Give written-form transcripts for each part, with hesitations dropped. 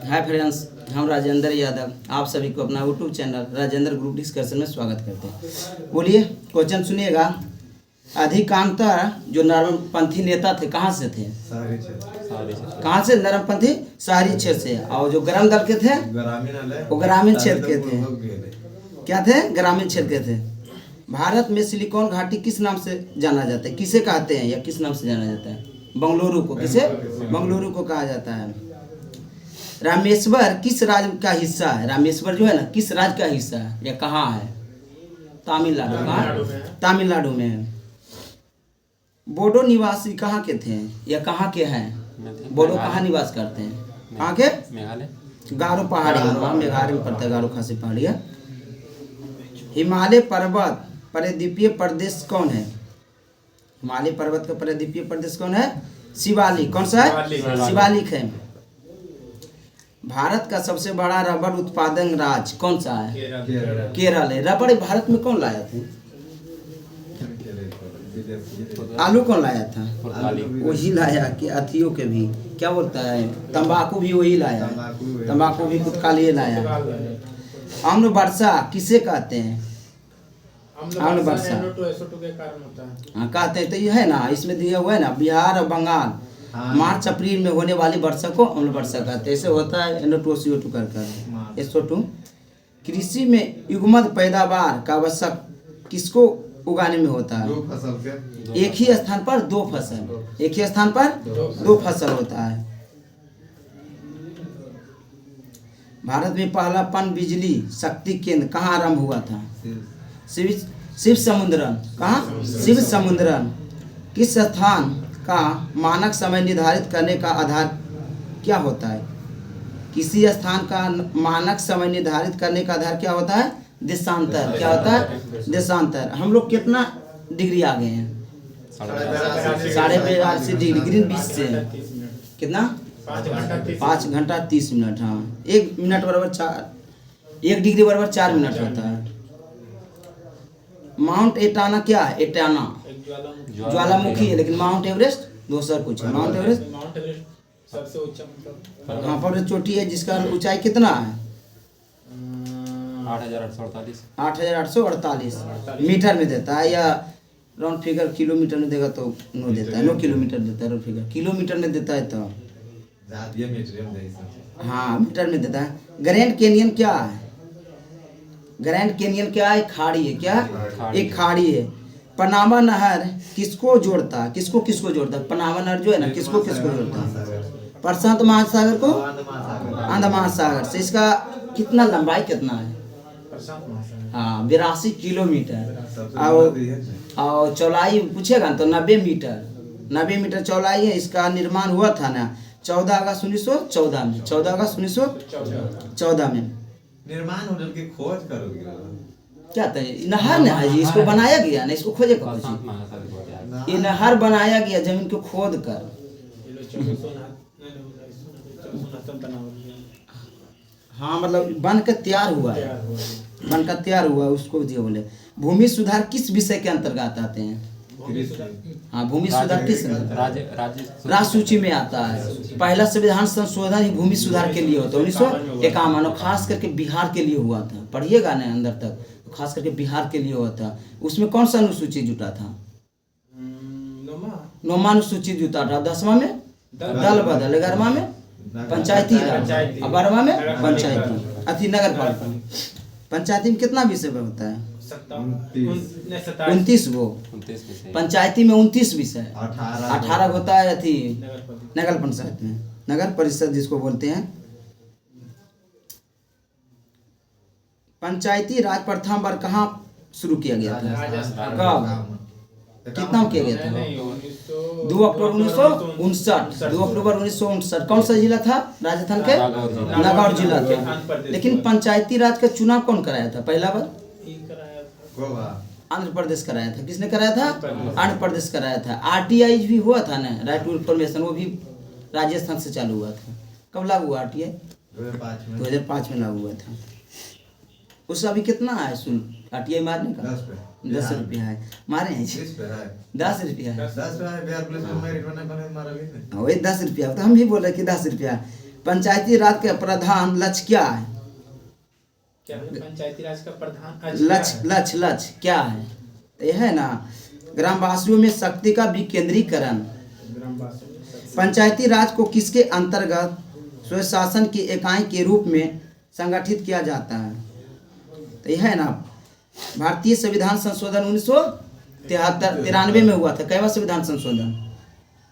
Hi friends, हम राजेंद्र यादव आप सभी को अपना YouTube channel Rajendra group discussion में स्वागत करते हैं। बोलिए, क्वेश्चन सुनिएगा। अधिकांशतः जो नरमपंथी नेता थे कहाँ से थे? कहाँ से? नरमपंथी शहरी क्षेत्र से। और जो ग्राम दल के थे वो ग्रामीण क्षेत्र के थे। क्या थे? ग्रामीण क्षेत्र के थे। भारत में सिलिकॉन घाटी किस नाम से जाना जाता है? किसे कहते हैं या किस नाम से जाना जाता है? बंगलुरु को। किसे? बंगलुरु को कहा जाता है। रामेश्वर किस राज्य का हिस्सा है? रामेश्वर जो है ना, किस राज्य का हिस्सा है या कहाँ है? तमिलनाडु। कहाँ? तमिलनाडु में है। बोडो निवासी कहाँ के थे या कहाँ के हैं? बोडो कहाँ निवास करते हैं? कहाँ के? मेघालय। गारो पहाड़ी में, मेघालय में पड़ता है। गारो खासी पहाड़ी है। हिमालय पर्वत परिद्वीपीय प्रदेश कौन है? हिमालय पर्वत का परिद्वीपीय प्रदेश कौन है? शिवालिक। कौन सा है? शिवालिक है। भारत का सबसे बड़ा रबड़ उत्पादन राज्य कौन सा है? केरल है। रबड़ भारत में कौन लाया था? आलू कौन लाया था? वही लाया कि अथियों के भी क्या बोलता है, तंबाकू भी वही लाया। तंबाकू भी पुर्तगाली लाया। अम्ल वर्षा किसे कहते हैं? अम्ल वर्षा हाँ कहते हैं। तो ये है ना, इसमें दिया हुआ है ना, बिहार और बंगाल मार्च अप्रैल में होने वाली वर्षा को अम्ल वर्षा कहते हैं। ऐसे होता है NO2 CO2 कर SO2। कृषि में युग्मद पैदावार का आवश्यक किसको उगाने में होता है? एक ही स्थान पर दो फसल। एक ही स्थान पर दो फसल होता है। भारत में पहला पन बिजली शक्ति केंद्र कहाँ आरंभ हुआ था? शिव समुद्रम। कहाँ? शिव समुद्रम। किस स्थान का मानक समय निर्धारित करने का आधार क्या होता है? किसी स्थान का मानक समय निर्धारित करने का आधार क्या होता है? देशांतर। क्या होता है? देशांतर। हम लोग कितना डिग्री आगे हैं? 82.5 डिग्री। ग्रीन 20 से कितना? 5 घंटा 30 मिनट। हाँ, 1 मिनट बराबर 1 डिग्री बराबर 4 मिनट होता है। माउंट एटाना क्या है? एटाना ज्वालामुखी है, लेकिन माउंट एवरेस्ट दूसरा कुछ है। माउंट एवरेस्ट सबसे ऊंचा मतलब हाँ पर चोटी है जिसका ऊंचाई कितना है? 8,848 मीटर में देता है, या राउंड फिगर किलोमीटर में देगा तो नो देता है। 9 किलोमीटर देता है राउंड फिगर। किलोमीटर में देता है तो हाँ मीटर में देता है। ग्रैंड कैनियन क्या है? ग्रैंड कैनियन क्या है? खाड़ी है। क्या? एक खाड़ी है। पनामा नहर किसको जोड़ता है? किसको किसको जोड़ता है? पनामा नहर जो है ना, किसको किसको जोड़ता है? प्रशांत महासागर को आंध्र महासागर से। इसका कितना लंबाई कितना है? हाँ 82 किलोमीटर। और चौड़ाई पूछेगा ना तो 90 मीटर। 90 मीटर चौड़ाई है। इसका निर्माण हुआ था ना 14 अगस्त 1914 में। 14 अगस्त 1914 में निर्माण होने की खोज करोगे। क्या था? नहर ना है जी, इसको बनाया गया ना, इसको खोजे कर। ये नहर बनाया गया जमीन को खोद कर। हाँ मतलब बन कर तैयार हुआ है। बन कर तैयार हुआ उसको दिए बोले। भूमि सुधार किस विषय के अंतर्गत आते हैं? हाँ भूमि सुधार किस राज्य सूची में आता है? पहला संविधान संशोधन ही भूमि सुधार के लिए होता है 1951। और खास करके बिहार के लिए हुआ था। पढ़िएगा ना अंदर तक, खास करके बिहार के लिए हुआ था। उसमें कौन सा अनुसूची जुटा था? 9वां अनुसूची जुटा था। 10वां में दल बदल, 11वां में पंचायती राज, 12वां में पंचायती अति नगर पालिका। पंचायती में कितना विषय होता है? 29 गो। पंचायती में 29 विषय। 18 होता है अथी नगर पंचायत में, नगर परिषद जिसको बोलते हैं। पंचायती राज प्रथम बार कहाँ शुरू किया गया था? कब? कितना किया गया था? 2 अक्टूबर 1959। 2 अक्टूबर 1959। कौन सा जिला था? राजस्थान के नागौर जिला था। लेकिन पंचायती राज का चुनाव कौन कराया था पहला बार? आंध्र प्रदेश कराया था। किसने कराया था? आंध्र प्रदेश कराया था। RTI भी हुआ था ना, राइट टू इंफॉर्मेशन, वो भी राजस्थान से चालू हुआ था। कब लागू हुआ RTI? 2005 में लागू हुआ था। उसका अभी कितना है RTI मारने का? 10 रुपया है। मारे हैं 10 रुपया है। वही 10 रुपया तो हम भी बोल रहे कि 10 रुपया। पंचायती राज का प्रधान लक्ष्य क्या है? क्या है पंचायती राज का प्रधान लक्ष्य क्या है? ये है ना, ग्रामवासियों में शक्ति का विकेंद्रीकरण। पंचायती राज को किसके अंतर्गत स्वशासन की इकाई के रूप में संगठित किया जाता है? तो यह है ना, भारतीय संविधान संशोधन 1993 में हुआ था। कैवा संविधान संशोधन?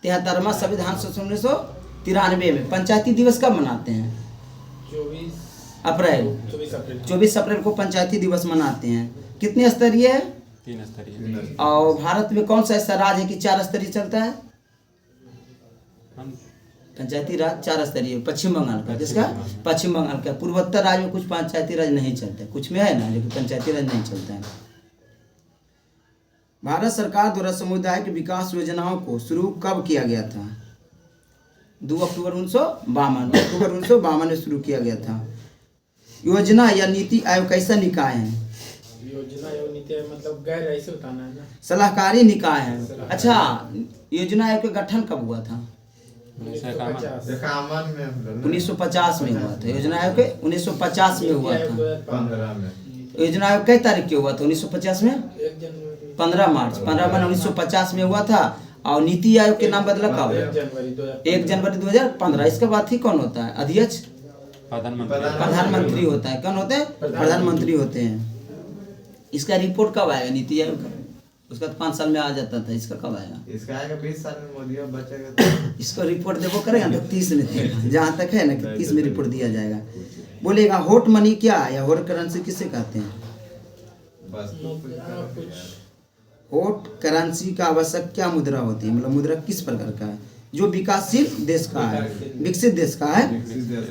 73वां संविधान संशोधन 1993 में। पंचायती दिवस कब मनाते हैं? 24 अप्रैल को पंचायती दिवस मनाते हैं। कितने स्तरीय है? 3 स्तरीय। और भारत में कौन सा ऐसा राज्य है कि 4 स्तरीय चलता है? पंचायती राज 4 स्तरीय। पश्चिम बंगाल का। किसका? पश्चिम बंगाल का। पूर्वोत्तर राज्य में कुछ पंचायती राज नहीं चलते, कुछ में है ना, लेकिन पंचायती राज नहीं चलता है। भारत सरकार द्वारा सामुदायिक विकास योजनाओं को शुरू कब किया गया था? 2 अक्टूबर 1952 में शुरू किया गया था। योजना या नीति आयोग कैसा निकाय है? योजना एवं नीति आयोग मतलब गैर ऐसे बताना है ना, सलाहकारी निकाय है। अच्छा, योजना आयोग का गठन कब हुआ था? 51 में 1950 में हुआ था। योजना आयोग के 1950 में हुआ था। 15 में। योजना आयोग कई तारीख के हुआ था 1950 में? 1 जनवरी 15 मार्च 1950 में हुआ था। और नीति आयोग के नाम बदला कब? 1 जनवरी 2015। इसके बाद ही कौन होता है अध्यक्ष? प्रधानमंत्री होता है। कौन होते हैं? प्रधानमंत्री होते हैं। इसका रिपोर्ट कब आएगा नीति आयोग का? उसका तो 5 साल में आ जाता था, इसका कब आएगा? इसका आएगा 20 साल में, मोदी अब बचेगा तो। इसको रिपोर्ट देखो करेगा तो 30 में देगा। जहाँ तक है ना कि 30 में रिपोर्ट दिया जाएगा। बोलेगा हॉट मनी क्या है या हॉट करेंसी किसे कहते हैं? बस हॉट करेंसी का आवश्यक क्या मुद्रा होती है? मतलब मुद्रा किस प्रकार का है? जो विकासशील देश का है, विकसित देश का है।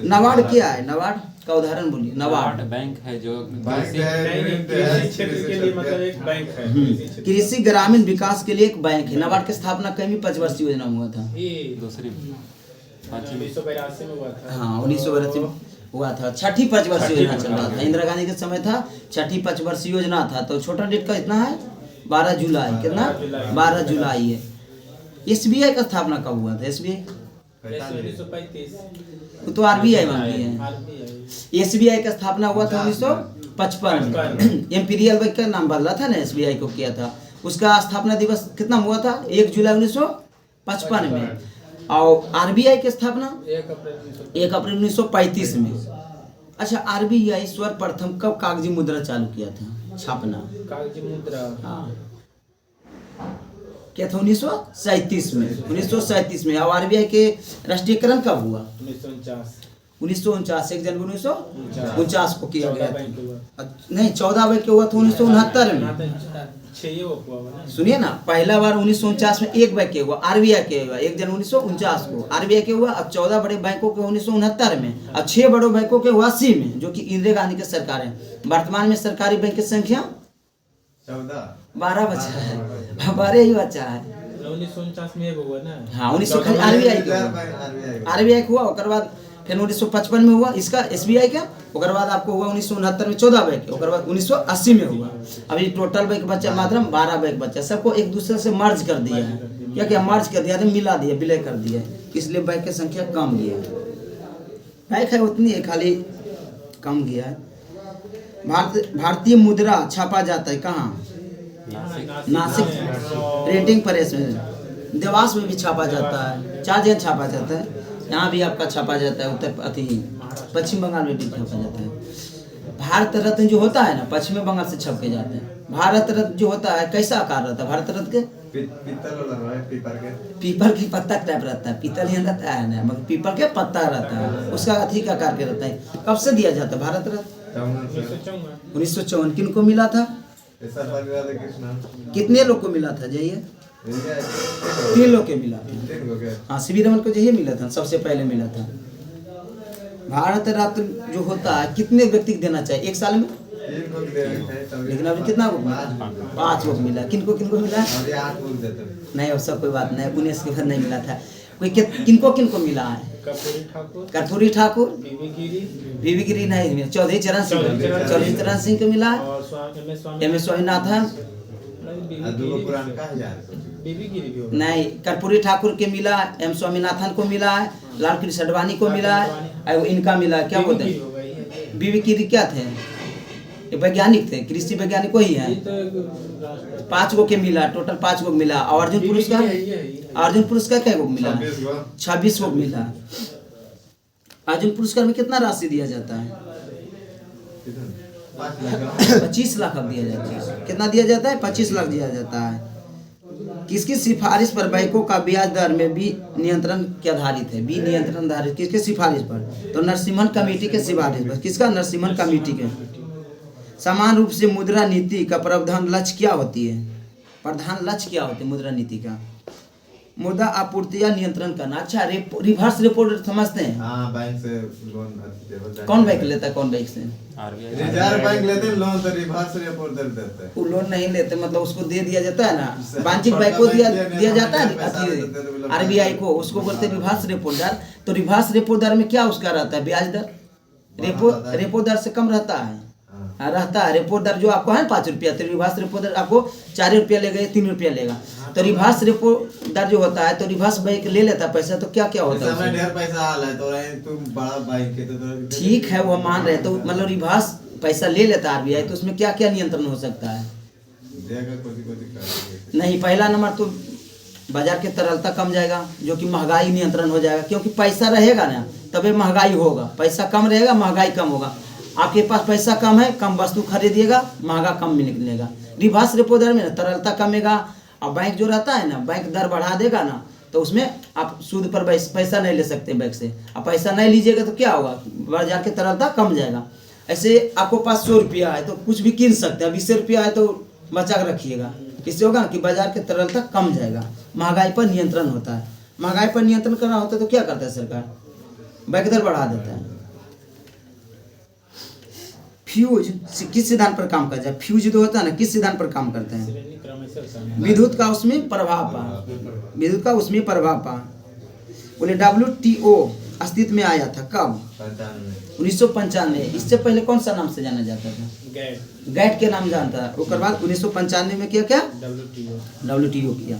नाबार्ड क्या है? नाबार्ड का उदाहरण बोलिए। नाबार्ड बैंक है जो कृषि क्षेत्र के लिए मतलब एक बैंक है। कृषि ग्रामीण विकास के लिए एक बैंक है। नाबार्ड की स्थापना कई 5 वर्षीय योजना में हुआ था। ये दूसरी 1982 में हुआ था। हाँ 1982 में हुआ था। छठी 5 वर्षीय योजना चल रहा था। इंदिरा गांधी के समय था, छठी 5 वर्षीय योजना था। तो छोटा डेट का इतना है 12 जुलाई। कितना? 12 जुलाई है। SBI का स्थापना कब हुआ था? SBI 1935 तो RBI मान ली है। SBI का स्थापना हुआ था 1955 में। इम्पीरियल बैंक का नाम बदला था ना, SBI को किया था। उसका स्थापना दिवस कितना हुआ था? 1 जुलाई 1955 में। और RBI की स्थापना 1 अप्रैल 1935 में। अच्छा, RBI सर्वप्रथम कब कागजी मुद्रा चालू किया था छापना? कागजी मुद्रा हाँ क्या था? 1937 में। 1937 में। और RBI के राष्ट्रीयकरण कब हुआ? 1949 1 जनवरी 1949 को किया गया था। नहीं 14 बैंक के हुआ था 1969 में। सुनिए ना, पहला बार 1949 में 1 बैंक के हुआ, RBI के हुआ 1 जनवरी 1949 को RBI के हुआ। अब 14 बड़े बैंकों के 1969 में। अब 6 बड़े बैंकों के 80 में, जो कि इंदिरा गांधी की सरकार है। वर्तमान में सरकारी बैंक की संख्या 12 बचा है। 12 ही बचा है। 1949 में हुआ ना। हाँ 1900 RBI हुआ। उसके बाद फिर 1955 में हुआ इसका SBI का। उसके बाद आपको हुआ 1969 में 14 बैंक। उसके बाद 1980 में हुआ। अभी टोटल बैंक बचा मात्र 12 बैंक बचा। सबको एक दूसरे से मर्ज कर दिया है। क्या क्या मर्ज कर दिया? मिला दिया, विलय कर दिया। इसलिए बैंक की संख्या कम गया है। बैंक है उतनी है, खाली कम गया है। भारतीय मुद्रा छापा जाता है कहाँ? नासिक प्रिंटिंग प्रेस में। देवास में भी छापा जाता है। 4 जगह छापा जाता है। यहाँ भी आपका छापा जाता है। पश्चिम बंगाल में भी छापा जाता है। भारत रत्न जो होता है ना, पश्चिम बंगाल से छप के जाते हैं। भारत रत्न जो होता है कैसा आकार रहता है भारत रत्न के? पीपल की पत्ता टाइप रहता है। पीतल ही रहता है ना, मगर पीपल के पत्ता रहता है। उसका अथी का आकार के रहता है। कब से दिया जाता है भारत रत्न? 1954। किन को मिला था? कितने लोग को मिला था? जाइए 3 लोग के मिला था। हाँ CV रमन को यही मिला था, सबसे पहले मिला था। भारत रत्न जो होता है कितने व्यक्ति को देना चाहिए 1 साल में? लेकिन अभी कितना को मिला? 5 को मिला। किनको मिला? नहीं वो सब कोई बात नहीं। 19 के बाद नहीं मिला था। कोई किनको मिला है? कर्पूरी ठाकुर, बीबी गिरी नहीं मिला। चौधरी चरण सिंह को मिला है। MS स्वामीनाथन। बीबी गिरी भी होगा। नहीं, कर्पूरी ठाकुर के मिला, एम स्वामीनाथन को मिला है, लाल कृष्ण अडवाणी को मिला है, और इनका मिला है, क्या बोलते हैं बीबी गिरी क्या थे? ये वैज्ञानिक थे, कृषि वैज्ञानिक ही है। ये तो एक 5 गो के मिला, टोटल 5 गो मिला। और अर्जुन पुरस्कार, अर्जुन पुरस्कार क्या गो मिला? 26 गो मिला। अर्जुन पुरस्कार में कितना राशि दिया जाता है? 25 लाख अब दिया जाता है। कितना दिया जाता है? 25 लाख दिया जाता है। किसकी सिफारिश पर बैंकों का ब्याज दर में भी नियंत्रण के आधारित है? भी नियंत्रण आधारित किसके सिफारिश पर? तो नरसिम्हन कमेटी के सिफारिश पर। किसका? नरसिम्हन कमेटी के। समान रूप से मुद्रा नीति का प्रधान लक्ष्य क्या होती है? प्रधान लक्ष्य क्या होती है मुद्रा नीति का? मुद्रा आपूर्ति या नियंत्रण करना। अच्छा, रिवर्स रेपो रेट समझते हैं? हाँ, बैंक से लोन कौन बैंक लेता है? कौन बैंक से? आरबीआई रिजर्व बैंक लेते हैं लोन, तो रिवर्स रेपो दर देते हैं। वो लोन नहीं लेते, मतलब उसको दे दिया जाता है ना, वाणिज्यिक बैंक को दिया जाता है आरबीआई को, उसको बोलते हैं रिवर्स रेपो दर। तो रिवर्स रेपो दर में क्या उसका रहता है? ब्याज दर रेपो दर से कम रहता है। रहता है रेपो दर जो आपको है 5 रुपया, तो रिवर्स रेपो दर आपको 4 रुपया लेगा या 3 रुपया लेगा। तो रिवर्स रेपो दर जो होता है, तो रिवर्स बैंक ले लेता है पैसा, तो क्या क्या होता है? समय ढेर पैसा हाल है तो तुम बड़ा बैंक के तो ठीक है, वो मान रहे, तो मतलब रिवर्स पैसा ले लेता है आरबीआई, तो उसमें क्या क्या नियंत्रण हो सकता है? नहीं, पहला नंबर तो बाजार की तरलता कम जाएगा, जो कि महंगाई नियंत्रण हो जाएगा, क्योंकि पैसा रहेगा ना तभी महंगाई होगा। पैसा कम रहेगा, महंगाई कम होगा। आपके पास पैसा कम है, कम वस्तु खरीदिएगा, महंगा कम मिलेगा। रिवर्स रेपो दर में ना तरलता कमेगा, और बैंक जो रहता है ना, बैंक दर बढ़ा देगा ना, तो उसमें आप सूद पर पैसा नहीं ले सकते बैंक से। अब पैसा नहीं लीजिएगा तो क्या होगा? बाजार की तरलता कम जाएगा। ऐसे आपको पास 100 रुपया है तो कुछ भी कीन सकते हैं, 20 रुपया है तो बचा कर रखिएगा। इससे होगा कि बाजार की तरलता कम जाएगा, महंगाई पर नियंत्रण होता है। महंगाई पर नियंत्रण करना होता है तो क्या करता है सरकार? बैंक दर बढ़ा देता है। फ्यूज किस सिद्धांत पर काम करता है? फ्यूज जो होता है ना, किस सिद्धांत पर काम करते हैं? विद्युत का उसमें प्रभाव पा, विद्युत का उसमें प्रभाव पा। बोले WTO अस्तित्व में आया था कब? 1995। इससे पहले कौन सा नाम से जाना जाता था? गैट के नाम जानता है। उसके बाद 1995 में क्या WTO किया।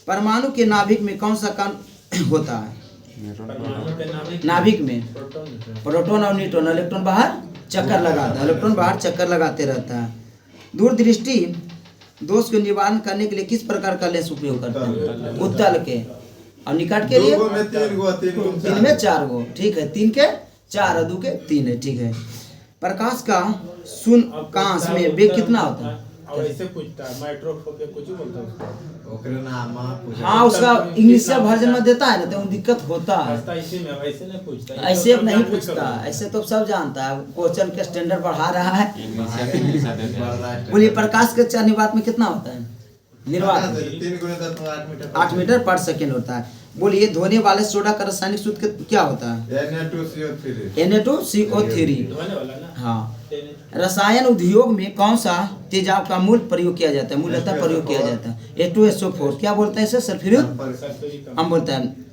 परमाणु के नाभिक में कौन सा कण होता है? नाभिक में प्रोटॉन और न्यूट्रॉन। इलेक्ट्रॉन बाहर चक्कर लगाता है, इलेक्ट्रॉन बाहर चक्कर लगाते रहता है। दूरदृष्टि दोष को निवारण करने के लिए किस प्रकार का लेंस उपयोग करते हैं? उत्तल के। और निकट के लिए 3 में 4 गो। ठीक है, 3 के 4 और 2 के 3 है। ठीक है। प्रकाश का शून्याकाश में वेग कितना होता है? और ऐसे पूछता है माइक्रोफोन कुछ ही बोलता है उसको। हाँ, उसका इंग्लिश वर्जन में देता है ना, तो दिक्कत होता है। इसी में वैसे नहीं पूछता, ऐसे नहीं पूछता, ऐसे तो सब जानता है। क्वेश्चन के स्टैंडर्ड बढ़ा रहा है। बोलिए प्रकाश के निर्वात में कितना होता है? निर्वात 8 मीटर पर सेकेंड होता है। बोलिए धोने वाले सोडा का रासायनिक सूत्र क्या होता है? Na2CO3। हाँ। रसायन उद्योग में कौन सा तेजाब का मूल प्रयोग किया जाता है? मूलतः प्रयोग किया जाता है H2SO4। क्या बोलते हैं इसे? सल्फ्यूरिक हम बोलते हैं।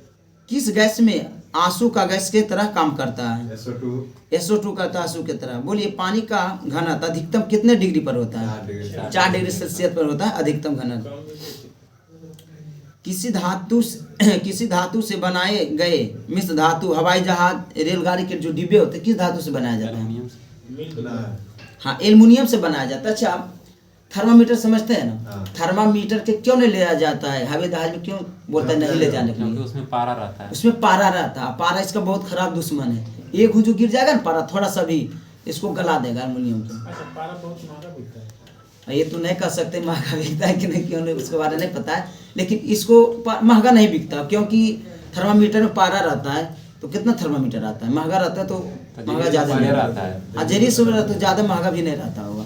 किस गैस में आंसू का गैस के तरह काम करता है? SO2 का आंसू की तरह। बोलिए पानी का घनत्व अधिकतम कितने डिग्री पर होता है? 4 डिग्री सेल्सियस पर होता है अधिकतम घनत्व। किसी धातु से बनाए गए मिश्र धातु हवाई जहाज रेलगाड़ी के जो डिब्बे होते हैं किस धातु से बनाया जाता है? हाँ, एल्युमिनियम से बनाया जाता है। अच्छा, आप थर्मामीटर समझते हैं ना? थर्मामीटर के क्यों नहीं ले जाता है हवाई जहाज में? क्यों बोलता है नहीं ले जाने के लिए? उसमें पारा रहता है। उसमें पारा रहता है। पारा इसका बहुत खराब दुश्मन है। एक हुजू गिर जाएगा ना पारा, थोड़ा सा भी इसको गला देगा एल्युमिनियम को। पारा बहुत महंगा बिकता है। ये तो नहीं कर सकते महंगा बिकता है कि नहीं, क्यों नहीं उसके बारे में नहीं पता है। लेकिन इसको महंगा नहीं बिकता, क्योंकि थर्मामीटर में पारा रहता है। तो कितना थर्मामीटर आता है? महंगा रहता है तो महंगा ज़्यादा नहीं रहता है। जरी से तो ज़्यादा महंगा भी नहीं रहता होगा।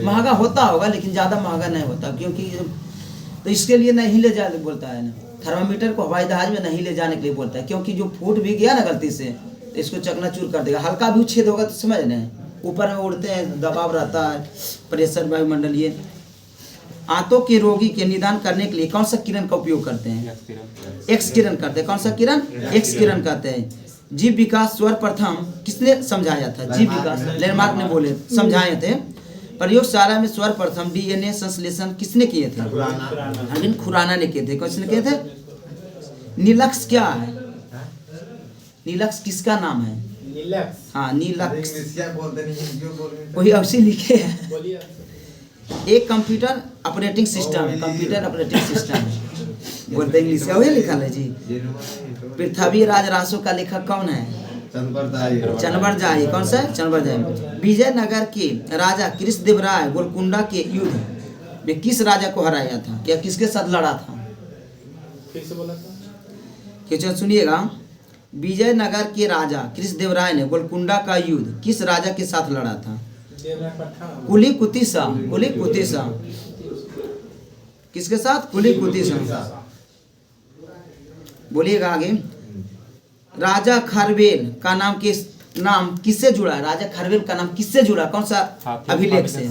महंगा होता होगा लेकिन ज़्यादा महंगा नहीं होता, क्योंकि तो इसके लिए नहीं ले जाने बोलता है ना। थर्मामीटर को हवाई जहाज में नहीं ले जाने के लिए बोलता है, क्योंकि जो फूट भी गया ना गलती से तो इसको चकनाचूर कर देगा। हल्का भी उच्छेद होगा तो समझ रहे, ऊपर में उड़ते हैं, दबाव रहता है, प्रेशर वायुमंडलीय। आंतों के रोगी के निदान करने के लिए कौन सा किरण का उपयोग करते हैं? एक्स किरण करते हैं। कौन सा किरण? एक्स किरण करते हैं। जीव विकास सर्वप्रथम किसने समझाया था? जीव विकास लैंडमार्क ने बोले समझाए थे। प्रयोगशाला में सर्वप्रथम DNA संश्लेषण किसने किए थे? खुराना। अरविंद खुराना ने किए थे। किसने किए थे? नीलक्स क्या है? नीलक्स किसका नाम है? नीलक्स। हाँ नीलक्स, इंग्लिशिया बोलते नहीं हिंदी बोलते वही अवश्य लिखे हैं। बोलिए। एक कंप्यूटर ऑपरेटिंग सिस्टम है, कंप्यूटर ऑपरेटिंग सिस्टम है, बोलते इंग्लिश में वही लिखा है जी। पृथ्वी राज रासो का लेखक कौन है? चनबर जाई। कौन सा है? चनबर जाई। विजयनगर के राजा कृष्णदेव राय गोलकुंडा के युद्ध में किस राजा को हराया था? क्या किसके साथ लड़ा था? फिर से बोला था। क्वेश्चन सुनिएगा। विजयनगर के राजा कृष्णदेव राय ने गोलकुंडा का युद्ध किस राजा के साथ लड़ा था? देवराय पठान। कुली कुतिसा। कुली कुतिसा किसके साथ? कुली कुतिसा। बोलिएगा आगे। राजा खारवेल का नाम किससे जुड़ा है? राजा खारवेल का नाम किससे जुड़ा? कौन सा अभिलेख से?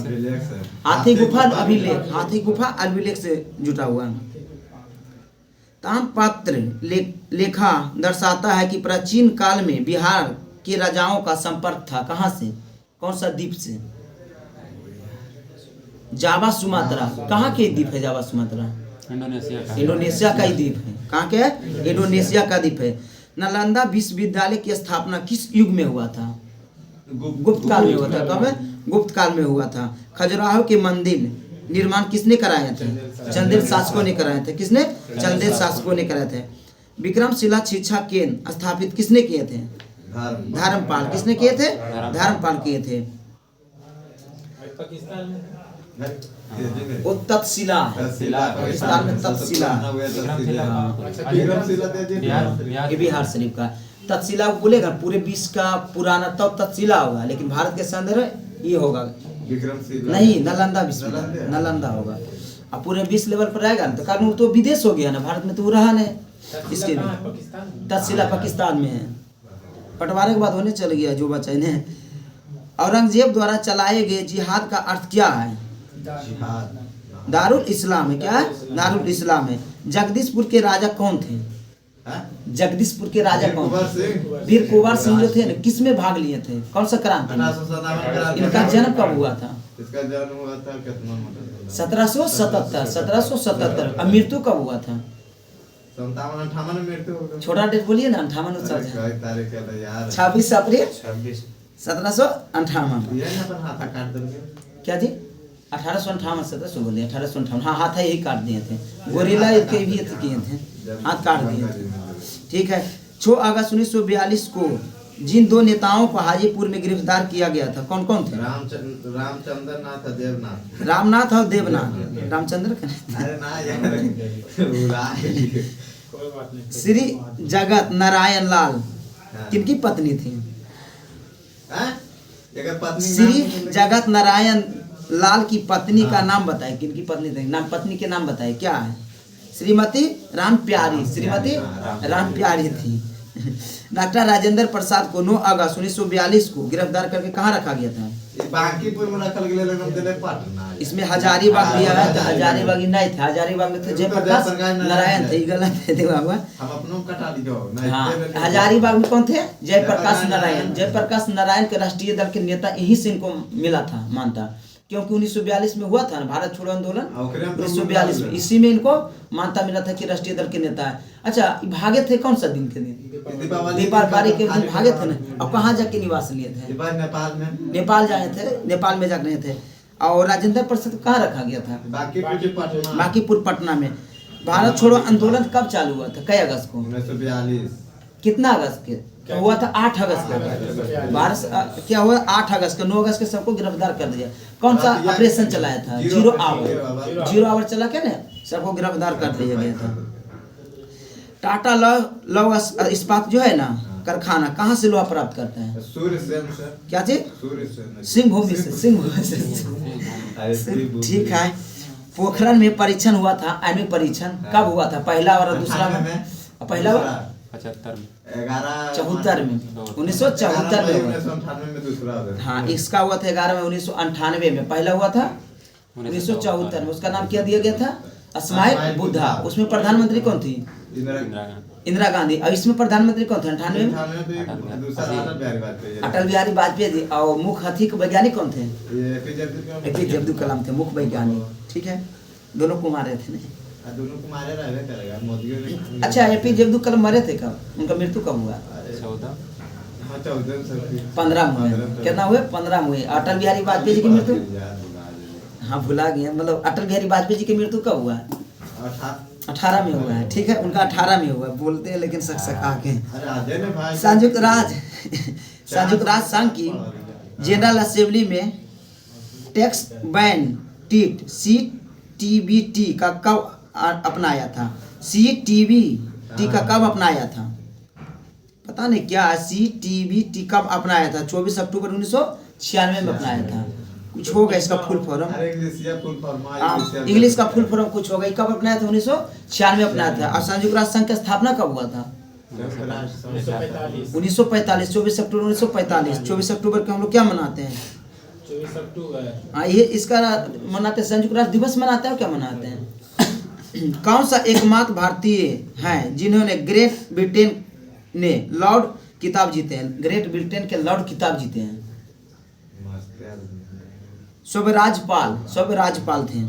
हाथी गुफा अभिलेख। हाथी गुफा अभिलेख से जुटा हुआ है। ताम्रपत्र लेखा दर्शाता है कि प्राचीन काल में बिहार के राजाओं का संपर्क था कहाँ से? कौन सा द्वीप से? Java Sumatra. कहाँ के द्वीप है जावा सुमात्रा? इंडोनेशिया का। इंडोनेशिया का ही द्वीप है। कहाँ के है? इंडोनेशिया का द्वीप है। नालंदा विश्वविद्यालय की स्थापना किस युग में हुआ था? गुप्त काल में हुआ था। कब है? गुप्त काल में हुआ था। खजुराहो के मंदिर निर्माण किसने कराए थे? चंदेल शासकों ने कराए थे। किसने? चंदेल शासकों ने कराए थे। विक्रमशिला शिक्षा केंद्र स्थापित किसने किए थे? धर्मपाल। किसने किए थे? धर्मपाल किए थे। पाकिस्तान में वो तक्षशिला है। पाकिस्तान में तक्षशिला। ये बिहार शरीफ का तक्षशिला बोलेगा पूरे विश्व का पुराना तब तक्षशिला होगा, लेकिन भारत के संदर्भ ये होगा नहीं, नालंदा विश्वविद्यालय नालंदा होगा। अब पूरे विश्व लेवल पर रहेगा ना तो कारण वो तो विदेश हो गया ना, भारत में तो वो रहा नहीं। इसके तक्षशिला पाकिस्तान में है। बंटवारे के बाद होने चल गया जो बचा इन्हें। औरंगजेब द्वारा चलाए गए जिहाद का अर्थ क्या है? दारुल इस्लाम है। क्या है? दारुल इस्लाम है। जगदीशपुर के राजा कौन थे? जगदीशपुर के राजा कौन थे? वीर कुंवर सिंह जो थे ना, किस में भाग लिए थे? कौन सा क्रांति में? इनका जन्म कब हुआ था? इसका जन्म हुआ था कितना? 1777। अब मृत्यु कब हुआ था? 57-58 में मृत्यु हो गई। छोटा डेट बोलिए ना। 58 तारीख है यार। 26 अप्रैल 1758। ये ना अपन हाथ काट देंगे। क्या जी? 1858 1700 बोले 1858। हाँ हाथ ही काट दिए थे। गोरिल्ला के भी किए थे, हाथ काट दिए थे। ठीक है। 6 अगस्त 1942 को जिन 2 नेताओं को हाजीपुर में गिरफ्तार किया गया था कौन कौन थे? रामचंद्र नाथ देवनाथ। रामनाथ और देवनाथ। रामचंद्र का नहीं। अरे ना यार कोई बात नहीं। श्री जगत नारायण लाल किनकी पत्नी थी? श्री जगत नारायण लाल की पत्नी का नाम बताए। किनकी पत्नी थी? नाम पत्नी के नाम बताए क्या है? श्रीमती राम प्यारी। श्रीमती राम प्यारी थी। डॉक्टर राजेंद्र प्रसाद को 9 अगस्त 1942 को गिरफ्तार करके कहाँ रखा गया था? बांकीपुर में रखल गेले लेकिन दिले पटना। इसमें हजारीबाग दिया है तो हजारीबाग ही नहीं थे। हजारीबाग में थे जयप्रकाश नारायण थे। गलत है देखो बाबा। हम अपनों कटा लियो। हाँ हजारीबाग में कौन थे? जयप्रकाश नारायण। जयप्रकाश नारायण के राष्ट्रीय दल के नेता यहीं से इनको मिला था मानता, क्योंकि 1942 में हुआ था ना भारत छोड़ो आंदोलन। 1942 में इसी में इनको मानता मिला था कि राष्ट्रीय दल के नेता है। अच्छा भागे थे कौन सा दिन के दिन? दीपावली के दिन भागे थे ना। अब कहाँ जाके निवास लिए थे? नेपाल में। नेपाल जाए थे। नेपाल में जा रहे थे। और राजेंद्र प्रसाद कहाँ रखा गया था? बांकीपुर पटना में। भारत छोड़ो आंदोलन कब चालू हुआ था? कई अगस्त को? 1942। कितना अगस्त के? तो हुआ था 8 अगस्त को। भारत क्या हुआ? 8 अगस्त को। 9 अगस्त के सबको गिरफ्तार कर दिया। कौन सा ऑपरेशन चलाया था? 0 आवर। 0 आवर चला के ना सबको गिरफ्तार कर दिया गया था। टाटा लौह इस्पात जो है ना कारखाना कहाँ से लोहा प्राप्त करते हैं? सूर्यसेन से। क्या चीज? सूर्यसेन। सिंहभूमि से। सिंहभूमि से। ठीक है। पोखरण में परीक्षण हुआ था। आण्विक परीक्षण कब हुआ था? पहला और दूसरा में? पहला 75 में। 74 में। 1974 में हुआ। 1998 में दूसरा। हाँ इसका हुआ था 11 में 1998 में। पहला हुआ था 1974 में। उसका नाम क्या दिया गया था? स्माइल बुद्धा। उसमें प्रधानमंत्री कौन थी? इंदिरा इंदिरा गांधी। इंदिरा गांधी। और इसमें प्रधानमंत्री कौन थे 98 में? 98 पे दूसरा अटल बिहारी वाजपेयी। अटल बिहारी वाजपेयी जी। और मुख्य अथिक वैज्ञानिक कौन थे? ये एपीजे अब्दुल कलाम थे मुख्य वैज्ञानिक। ठीक है, दोनों को मारे थे नहीं? दोनों को मारे रहबे करेगा मोदी ने। अच्छा, एपीजे अब्दुल कलाम मरे थे कब? उनका मृत्यु कब हुआ? 14 हाँ 14 से 15 में हुए। कितना हुए? 15 में हुए। अटल बिहारी वाजपेयी जी की मृत्यु? हाँ भुला गए। मतलब अटल बिहारी वाजपेयी जी की मृत्यु कब हुआ? 18 में हुआ है। ठीक है, उनका 18 में हुआ। बोलते हैं लेकिन सक आके। संयुक्त राज्य संघ की जनरल असेंबली में टैक्स बैन टीट CTBT का कब अपनाया था? CTBT का कब अपनाया था? पता नहीं क्या CTBT कब अपनाया था? 24 अक्टूबर 1996 में अपनाया था। कुछ होगा इसका फुल फॉर्म? इंग्लिश का फुल फॉर्म कुछ होगा। कब अपनाया था? 1996 में अपनाया था। और संयुक्त राष्ट्र संघ की स्थापना कब हुआ था? 1945। 24 अक्टूबर 1945। 24 अक्टूबर को हम लोग क्या मनाते हैं? 24 अक्टूबर। हाँ, ये इसका मनाते हैं, संयुक्त राष्ट्र दिवस मनाते हैं। और क्या मनाते हैं? कौन सा एकमात्र भारतीय हैं जिन्होंने ग्रेट ब्रिटेन ने लॉर्ड किताब जीते हैं? ग्रेट ब्रिटेन के लॉर्ड किताब जीते हैं। स्वराज्यपाल थे।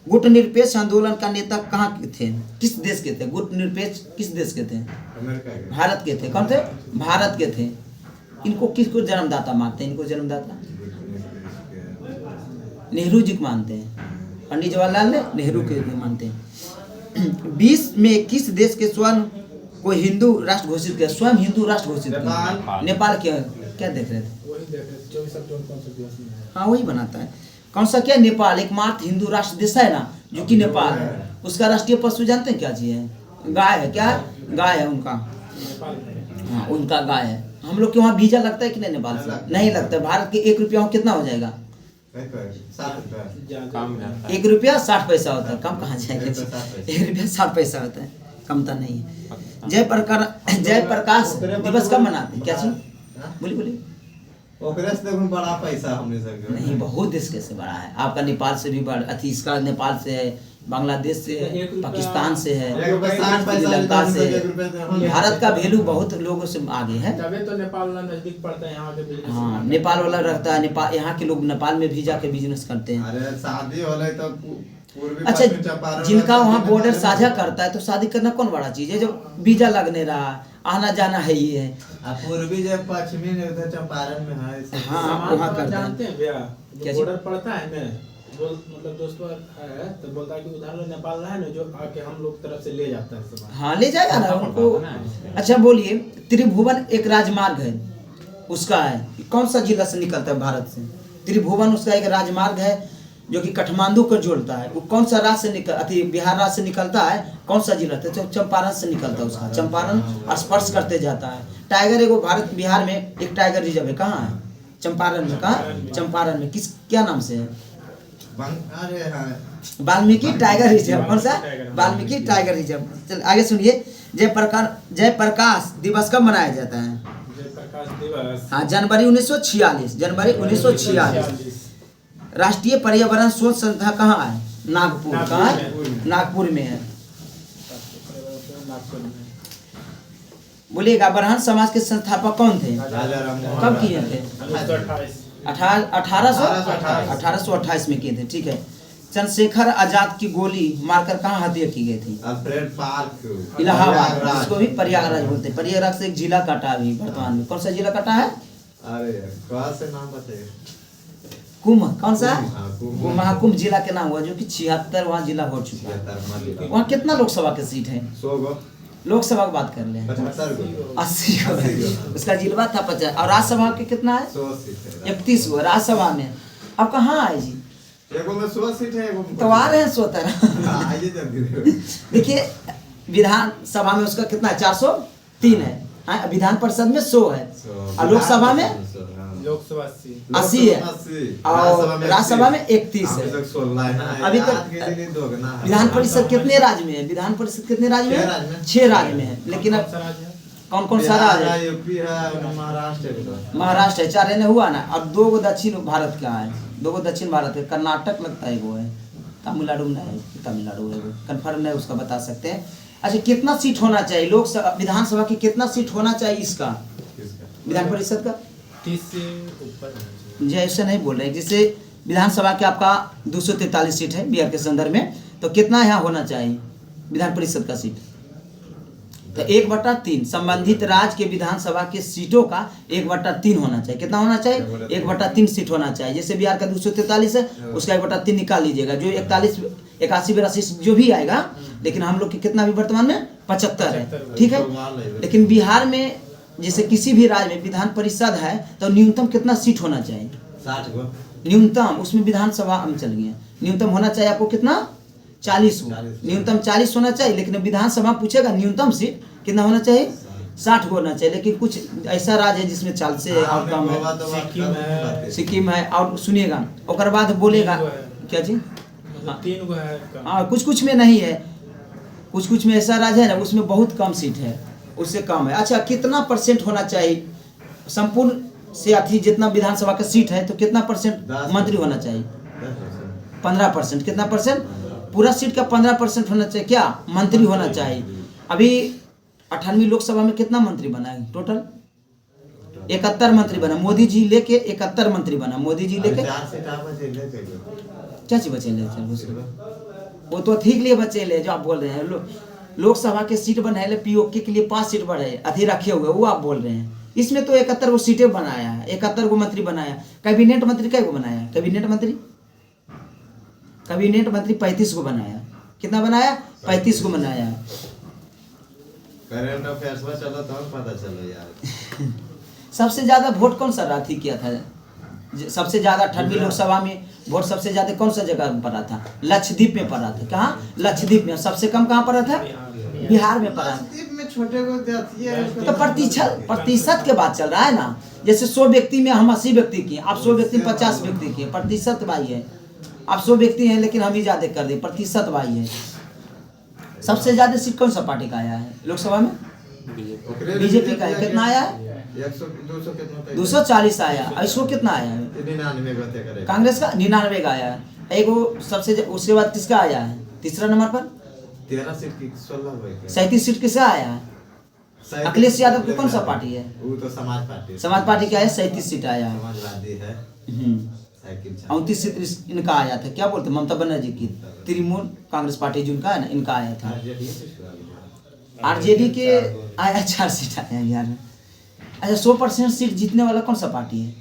गुट निरपेक्ष आंदोलन का नेता कहाँ के थे? किस देश के थे? गुट निरपेक्ष किस देश के थे? भारत के थे। कौन थे? भारत के थे। इनको किसको जन्मदाता मानते हैं? इनको जन्मदाता नेहरू जी को मानते हैं। पंडित जवाहरलाल नेहरू के मानते हैं। 20 में किस देश के स्वयं को हिंदू राष्ट्र घोषित किया? स्वयं हिंदू राष्ट्र घोषित किया? नेपाल। क्या देख रहे थे? वही देख रहे थे 24 अक्टूबर कौन सा दिवस में है? हाँ, वही बनाता है। कौन सा? क्या? नेपाल एकमात्र हिंदू राष्ट्र देश है ना, जो कि नेपाल है। उसका राष्ट्रीय पशु जानते हैं क्या चीज है? गाय है। क्या? गाय है उनका। नेपाल में। हाँ, उनका गाय है। हम लोग के वहाँ वीजा लगता है कि नहीं? नेपाल से नहीं लगता। भारत के 1 रुपया कितना हो जाएगा? 1 रुपया 60 पैसा होता है। कम कहाँ जाएगा? 1 रुपया 60 पैसा होता है, कम तो नहीं है। जयप्रकाश दिवस कब मनाते हैं? क्या चीज? बोलिए। ओकरे से देखो बड़ा पैसा हमने सब नहीं, बहुत देश कैसे बड़ा है आपका? नेपाल से भी बड़ा। अति इसका नेपाल से है, बांग्लादेश से है, पाकिस्तान से है, श्रीलंका से है। भारत का वैल्यू बहुत लोगों से आगे है। तभी तो नेपाल वाला नजदीक पड़ता है यहाँ के बिजनेस। हाँ, नेपाल वाला रहता है। नेपाल, यहाँ के लोग नेपाल में भी जाके बिजनेस करते हैं। अरे शादी होले तो अच्छा, जिनका वहाँ बॉर्डर साझा करता है तो शादी करना कौन बड़ा चीज है? जब वीजा लगने रहा, आना जाना है, ये है। पूर्वी जब पश्चिमी ने उधर चंपारण में है। हाँ, वहाँ करते हैं। जानते हैं भैया, क्या जो बॉर्डर पड़ता है ना, मतलब दोस्तों है तो बोलता है कि उधर नेपाल है ना, जो आके हम लोग तरफ से ले जाता है सामान। हाँ, ले जाएगा ना उनको। अच्छा बोलिए, त्रिभुवन एक राजमार्ग है, उसका है कौन सा जिला से निकलता है भारत से? त्रिभुवन उसका एक राजमार्ग है जो कि काठमांडू को जोड़ता है। वो कौन सा राज्य से बिहार राज्य से निकलता है? कौन सा जिला? तो चंपारण से निकलता है उसका। चंपारण स्पर्श करते जाता है। टाइगर एगो भारत बिहार में एक टाइगर रिजर्व है। कहाँ है? चंपारण में। कहाँ? चंपारण में। किस क्या नाम से है? Valmiki tiger reserve. कौन सा? Valmiki tiger reserve. चल आगे सुनिए। जयप्रकाश दिवस कब मनाया जाता है? जयप्रकाश दिवस हाँ, जनवरी 1946। जनवरी 1946। राष्ट्रीय पर्यावरण शोध संस्था कहाँ है? नागपुर। कहाँ है? नागपुर में है। बोलिएगा, ब्राह्मण समाज के संस्थापक कौन थे? कब किए थे? 1828 में किए थे। ठीक है। चंद्रशेखर आजाद की गोली मारकर कहाँ हत्या की गई थी? Alfred park, Allahabad. इसको भी प्रयागराज बोलते हैं। प्रयागराज से एक जिला काटा अभी वर्तमान में। कौन सा जिला काटा है? अरे कौन से नाम बताइए? कुंभ। कौन सा? कुंभ। महाकुंभ जिला के नाम हुआ, जो कि 76 वहाँ जिला हो चुका है। वहाँ कितना लोकसभा के सीट है? 100 लोकसभा की बात कर ले 80 को। उसका जिला था 50। और राज्यसभा के कितना है? 100 सीट है। 31 को राज्यसभा में। अब कहाँ आए जी? एगो में 100 सीट है, एगो में तो आ रहे हैं 100। आइए जल्दी। देखिए, विधानसभा में उसका कितना है? 403 है। हाँ, विधान परिषद में 100 है। और लोकसभा में लोकसभा 80 है। और राज्यसभा में 31 है। अभी तक विधान परिषद कितने राज्य में है? विधान परिषद कितने राज्य में है? 6 राज्य में है। लेकिन अब कौन कौन सा राज्य है? यूपी है, महाराष्ट्र है। 4 हुआ ना। अब 2 गो दक्षिण भारत का है। 2 गो दक्षिण भारत है। कर्नाटक लगता है वो है। तमिलनाडु नहीं, तमिलनाडु है वो। कन्फर्म नहीं उसका बता सकते हैं। अच्छा कितना सीट होना चाहिए विधानसभा की, कितना सीट होना चाहिए इसका किसका? विधान परिषद का? 30 से ऊपर होना चाहिए। जी ऐसा नहीं बोल रहे, जैसे विधानसभा के आपका 243 सीट है बिहार के संदर्भ में, तो कितना यहाँ होना चाहिए विधान परिषद का सीट? तो 1/3 संबंधित राज्य के विधानसभा के सीटों का 1/3 होना चाहिए। कितना होना चाहिए? 1/3 सीट होना चाहिए। जैसे बिहार का 243 है, उसका 1/3 निकाल लीजिएगा, जो 81 82 जो भी आएगा। लेकिन हम लोग के कितना भी वर्तमान में 75 है, ठीक है। लेकिन बिहार में जैसे किसी भी राज्य में विधान परिषद है तो न्यूनतम कितना सीट होना चाहिए? 60 गो। न्यूनतम, उसमें विधानसभा हम चल गए, न्यूनतम होना चाहिए आपको कितना? 40 हो, न्यूनतम 40 होना चाहिए। लेकिन विधानसभा पूछेगा न्यूनतम सीट कितना होना चाहिए? 60 होना चाहिए। लेकिन कुछ ऐसा राज्य है जिसमें 40 से और कम है, सिक्किम है। और सुनिएगा और बाद बोलेगा क्या जी, मतलब 3 गो है कम। हाँ कुछ में नहीं है, कुछ में ऐसा राज्य है ना उसमें बहुत कम सीट है, उससे कम है। अच्छा कितना % होना चाहिए संपूर्ण से अति जितना विधानसभा का सीट है, तो कितना % मंत्री होना चाहिए? 15%। कितना %? पूरा सीट का 15% होना चाहिए क्या? मंत्री होना चाहिए। अभी 98 लोकसभा में कितना मंत्री बना है टोटल? 71 मंत्री बना। मोदी जी लेके 71 मंत्री बना। मोदी जी लेके क्या चीज बचे ले? वो तो ठीक लिए बचे ले जो आप बोल रहे हैं। लोकसभा के सीट बनाए पीओके के लिए 5 सीट बढ़े अभी रखे हुए, वो आप बोल रहे हैं। इसमें तो 71 गो सीटें बनाया है, 71 गो मंत्री बनाया। कैबिनेट मंत्री कै गो बनाया? कैबिनेट मंत्री 35 गो बनाया। कितना बनाया? 35 गो बनाया। करंट अफेयर्स में चलो तो पता चलो यार। सबसे ज्यादा वोट कौन सा राथी किया था? सबसे ज्यादा 98 लोकसभा में वोट सबसे ज्यादा कौन सा जगह में पड़ा था? लक्षद्वीप में पड़ा था। कहाँ? लक्षद्वीप में। सबसे कम कहाँ पड़ा था? बिहार में पड़ा। में छोटे को जाती है तो प्रतिशत के बात चल रहा है ना। जैसे 100 व्यक्ति में हम 80 व्यक्ति किए, आप 100 व्यक्ति 50 व्यक्ति किए, प्रतिशत भाई है। आप 100 व्यक्ति हैं लेकिन हम ही ज्यादा कर दे, प्रतिशत भाई है। सबसे ज्यादा सीट कौन सा पार्टी का आया है लोकसभा में? बीजेपी का है। कितना आया है? 240 आया। इसको कितना आया है? 99 कांग्रेस का 99 का आया है। एक वो सबसे उसके बाद किसका आया है तीसरा नंबर पर? 13 सीट की 16 37 सीट किसका आया है? अखिलेश यादव की कौन सा पार्टी है? वो तो समाज पार्टी का है। 37 सीट आया है। समाजवादी है। 29 सीट इनका आया था। क्या बोलते ममता बनर्जी की तृणमूल कांग्रेस पार्टी जिनका है ना, इनका आया था। आरजेडी के आया 4 सीट आया यार। अच्छा 100% सीट जीतने वाला कौन सा पार्टी है?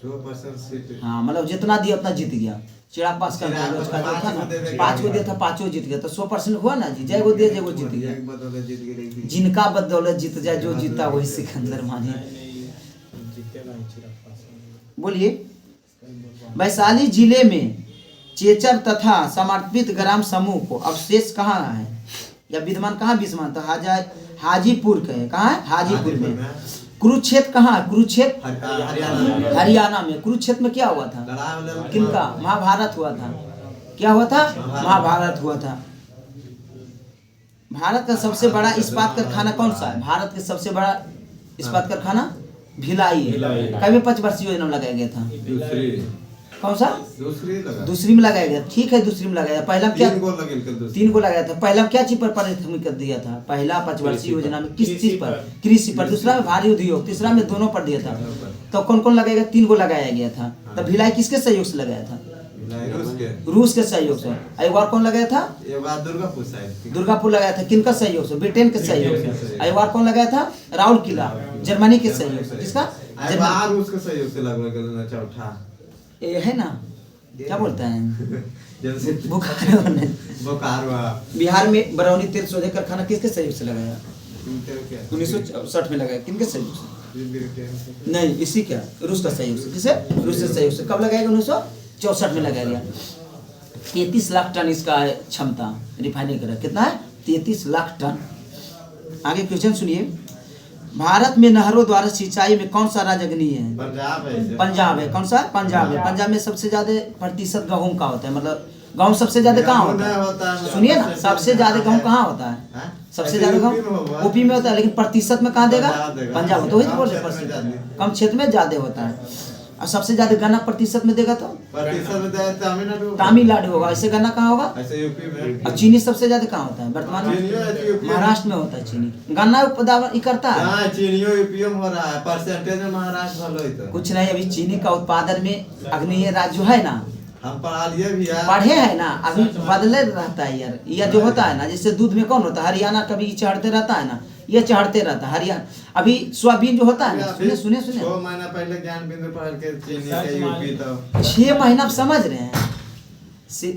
100% सीट। हाँ मतलब जितना दिया उतना जीत गया। चिराग पासवान था ना, 5 गो दिया था, 5 जीत गया। तो 100% हुआ ना जी। जय गो दिया जय गो जीत गया। जिनका बदौलत जीत जाए, जो जीता वही सिकंदर माने। बोलिए। वैशाली जिले में चेचर तथा समर्पित ग्राम समूह को अवशेष कहाँ है या विद्यमान? कहाँ विद्यमान था? हाजीपुर के। कहाँ है? हाजीपुर में। कुरुक्षेत्र कहाँ है? कुरुक्षेत्र हरियाणा में। कुरुक्षेत्र में क्या हुआ था? किनका? महाभारत हुआ था। क्या हुआ था? महाभारत हुआ था। भारत का सबसे बड़ा इस्पात कारखाना कौन सा है? भारत का सबसे बड़ा इस्पात कारखाना भिलाई है। कभी 5 वर्षीय योजना में लगाया गया था। कौन सा? दूसरी में लगाया गया। ठीक है दूसरी में लगाया। पहला क्या? 3 गो लगाया था। पहला क्या चीज पर प्राथमिक कर दिया था? पहला 5 वर्षीय योजना में किस चीज पर? कृषि पर। दूसरा में भारी उद्योग। तीसरा में दोनों पर दिया था। तो कौन कौन लगाएगा? 3 गो लगाया गया था। तो भिलाई किसके सहयोग से लगाया था? रूस के सहयोग से। एक बार कौन लगाया था? दुर्गापुर लगाया था। किनका सहयोग से? ब्रिटेन के सहयोग से। एक बार कौन लगाया था? राउल किला जर्मनी के सहयोग से। किसका? रूस के सहयोग से लगवा चौथा ये है ना, क्या बोलता है जैसे बोकारो। बिहार में बरौनी तेल शोधक कारखाना किसके सहयोग से लगाया? 1964 में लगाया। किनके सहयोग से? नहीं इसी क्या रूस का सहयोग से। किसे? रूस के सहयोग से। कब लगाया? 1964 में लगाया गया। 33 लाख टन इसका क्षमता रिफाइनरी का। कितना है? 33 लाख टन। आगे क्वेश्चन सुनिए। भारत में नहरों द्वारा सिंचाई में कौन सा राज्य अग्रणी है? पंजाब है। कौन सा? पंजाब है। पंजाब में सबसे ज्यादा प्रतिशत गेहूं का होता है। मतलब गेहूं सबसे ज्यादा कहाँ होता है? सुनिए ना, सबसे ज्यादा गेहूं कहाँ होता है? सबसे ज्यादा गेहूं यूपी में होता है। लेकिन प्रतिशत में कहाँ देगा? पंजाब। तो वही तो बोल रहे कम क्षेत्र में ज्यादा होता है। और सबसे ज्यादा गन्ना प्रतिशत में देगा तो प्रतिशत में जाए तमिलनाडु तमिलनाडु होगा। ऐसे गन्ना कहाँ होगा? ऐसे यूपी में और चीनी सबसे ज्यादा कहाँ होता है वर्तमान में? चीनियों ऐसे यूपी में। महाराष्ट्र में होता है चीनी। गन्ना उत्पादन ये करता है हाँ चीनियों यूपीओ में हो रहा है, परसेंटेज में महाराष्ट्र भलो ही तो कुछ नहीं। अभी चीनी का उत्पादन में अग्निय राज्य जो है ना, हम पढ़ा लिए भी यार। पढ़े है ना, अभी बदले रहता है यार। यह जो होता है ना, जैसे दूध में कौन होता है, हरियाणा कभी चढ़ते रहता है ना, ये चढ़ते रहता है हरियाणा। अभी सोयाबीन जो होता है ना, सुने सुने सुने 6 महीना पहले ज्ञान बिंदु पढ़ के चीनी के यूपी तो 6 महीना आप समझ रहे हैं,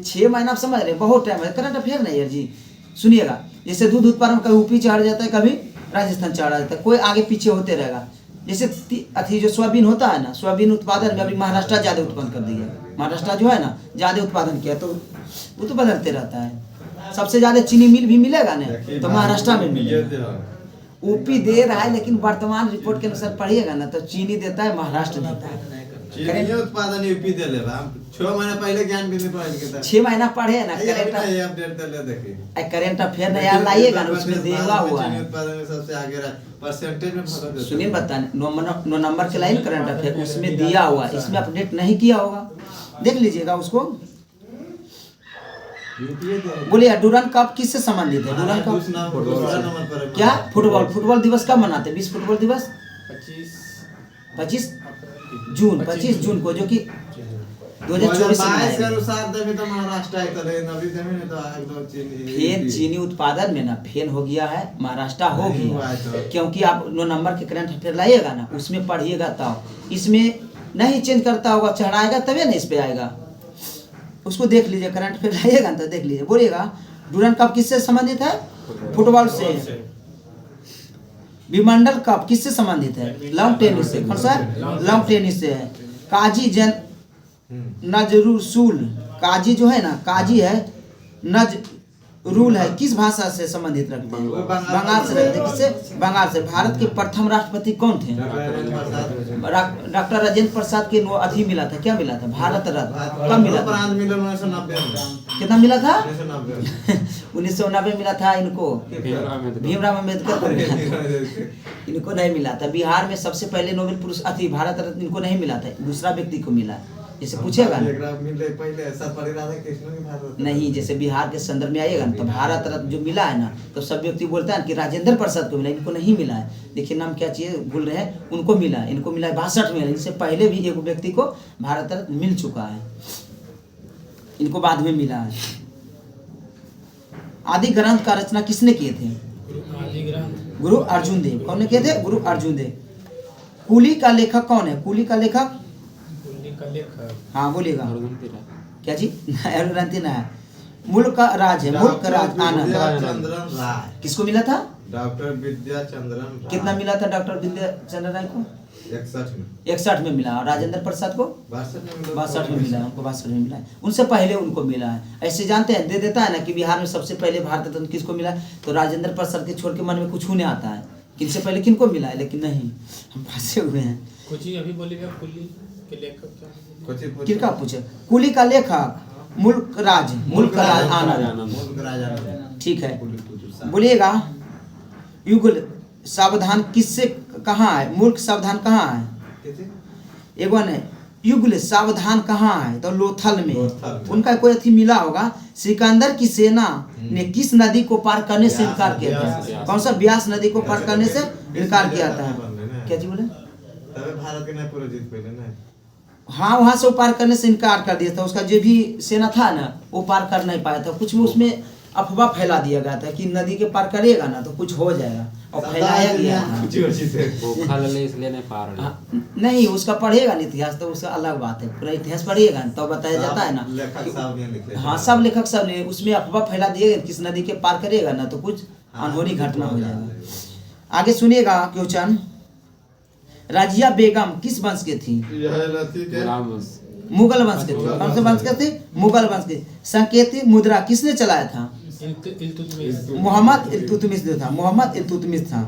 6 महीना आप समझ रहे हैं, बहुत टाइम है। करंट अफेयर नहीं यार जी, सुनिएगा। जैसे दूध उत्पादन कभी यूपी चढ़ जाता है, कभी राजस्थान चढ़ जाता है, कोई आगे पीछे होते रहेगा। जैसे अथी जो सोयाबीन होता है ना, सोयाबीन उत्पादन में अभी महाराष्ट्र ज्यादा उत्पन्न कर दिया। महाराष्ट्र जो है ना ज्यादा उत्पादन किया, तो वो तो बदलते रहता है। सबसे ज्यादा चीनी मिल भी मिलेगा ना तो महाराष्ट्र में मिलेगा। यूपी दे रहा है, लेकिन वर्तमान रिपोर्ट के अनुसार पढ़िएगा ना तो चीनी देता है, महाराष्ट्र देता है। चीनी उत्पादन यूपी दे ले बा। 6 महीना पहले ज्ञान बिंदु पढ़ के था। 6 महीना पढ़े है ना करेंट करेंट अपडेट कर ले देखिए। करेंट अफेयर नया लाइएगा ना, उसमें देवा हुआ चीनी है। उत्पादन में सबसे आगे रहा, परसेंटेज में भलो देता सुनिए बताने 9 नंबर के लाइन करंट अफेयर उसमें दिया हुआ, इसमें अपडेट नहीं किया होगा, देख लीजिएगा उसको। यूपी दे। बोलिए डूरन कप किससे संबंधित है? डूरन कप दूसरा नंबर पर है। क्या? फुटबॉल। फुटबॉल दिवस कब मनाते हैं? विश्व फुटबॉल दिवस 25 जून, 25 जून को, जो कि 2024 में 22 के मनाएगा। अनुसार देवी तो महाराष्ट्र आई तो लेकिन अभी देवी ने तो एकदम चीनी फेन चीनी उत्पादन में ना फेन हो गया है, महाराष्ट्र हो नहीं हुआ गया, है तो। क्योंकि आप 9 नंबर के करंट अफेयर लाइएगा ना, उसमें पढ़िएगा तब। इसमें नहीं चेंज करता होगा, चढ़ाएगा तभी ना इस पे आएगा। उसको देख लीजिए, करंट अफेयर लाइएगा ना तो देख लीजिए। बोलिएगा डूरन कप किससे संबंधित है? फुटबॉल से। विमंडल कप किससे संबंधित है? लॉन्ग टेनिस से। कौन सा? लॉन्ग टेनिस से है। काजी जन नजरुल, काजी जो है ना, काजी है, नजरुल है, किस भाषा से संबंधित रखते हैं? बंगाल से रखते हैं। किससे? बंगाल से। भारत के प्रथम राष्ट्रपति कौन थे? डॉक्टर राजेंद्र प्रसाद के अथी मिला था, क्या मिला था? भारत रत्न। कब मिला था? प्रांत मिला 1990 में। कितना मिला था? 1990 में। 1990 मिला था इनको, भीमराव अम्बेडकर को मिला था, इनको नहीं मिला था। बिहार में सबसे पहले नोबेल पुरस्कार अथी भारत रत्न इनको नहीं मिला था, दूसरा व्यक्ति को मिला। जैसे पूछेगा ना, मिले पहले सर्वपल्ली राधाकृष्णन के भारत नहीं, जैसे बिहार के संदर्भ में आइएगा ना तो भारत रत्न जो मिला है ना, तो सब व्यक्ति बोलता है कि राजेंद्र प्रसाद को मिला, इनको नहीं मिला है। देखिए नाम क्या चाहिए, भूल रहे हैं, उनको मिला है, इनको मिला है 62 में। इनसे पहले भी एक व्यक्ति को भारत रत्न मिल चुका है, इनको बाद में मिला है। आदि ग्रंथ का रचना किसने किए थे? गुरु अर्जुन देव। कौन ने किए थे? गुरु अर्जुन देव। कुली का लेखक कौन है? कुली का लेखक? हाँ बोलिएगा। क्या जी? अरुणती ना है। मुल्क का राज है, मुल्क राज आनंद। चंद्रन राय। किसको मिला था? डॉक्टर विद्या चंद्रन राय। कितना मिला था डॉक्टर विद्या चंद्र राय को? 61 में। 61 में मिला। और राजेंद्र प्रसाद को 62 में मिला, उनको 62 में मिला है। उनसे पहले उनको मिला है। ऐसे जानते हैं, दे देता है ना कि बिहार में सबसे पहले भारत रत्न किसको मिला है, तो राजेंद्र प्रसाद के छोड़ के मन में कुछ होने आता है किनसे पहले किनको मिला है, लेकिन नहीं, हम फंसे हुए हैं। कुछ ही अभी बोलिएगा कुली के लेखक क्या? किनका पूछे? कुली का लेखक मुल्क राज, मुल्क राज आनंद। मुल्क राज आनंद। ठीक है। बोलिएगा युगल सावधान किससे कहाँ है? मूर्ख सावधान कहाँ है? एगो ने युगल सावधान कहाँ है? तो लोथल में। उनका कोई अथी मिला होगा। सिकंदर की सेना ने किस नदी को पार करने से इनकार किया था? कौन सा? ब्यास नदी को पार करने से इनकार किया था। क्या जी बोले? तबे भारत के नहीं पूरा जीत पहले ना। हाँ, वहां से वो पार करने से इनकार कर दिया था। उसका जो भी सेना था ना, वो पार कर नहीं पाया था। कुछ में उसमें अफवाह फैला दिया गया था कि नदी के पार करेगा ना तो कुछ हो जाएगा, और फैलाया गया था। इसलिए नहीं पा रहे। हाँ, नहीं, उसका पढ़िएगा ना इतिहास तो उसका अलग बात है। पूरा इतिहास पढ़िएगा तो बताया जाता है ना। हाँ, सब लेखक सब ने उसमें अफवाह फैला दिए, किस नदी के पार करेगा ना तो कुछ अनहोनी घटना हो जाएगा। आगे सुनिएगा क्वेश्चन। राजिया बेगम किस वंश के थी? मुगल वंश के थे। कौन से वंश के थे? मुगल वंश के। संकेती मुद्रा किसने चलाया था? मोहम्मद इल्तुतमिश जो था, मोहम्मद इल्तुतमिश था।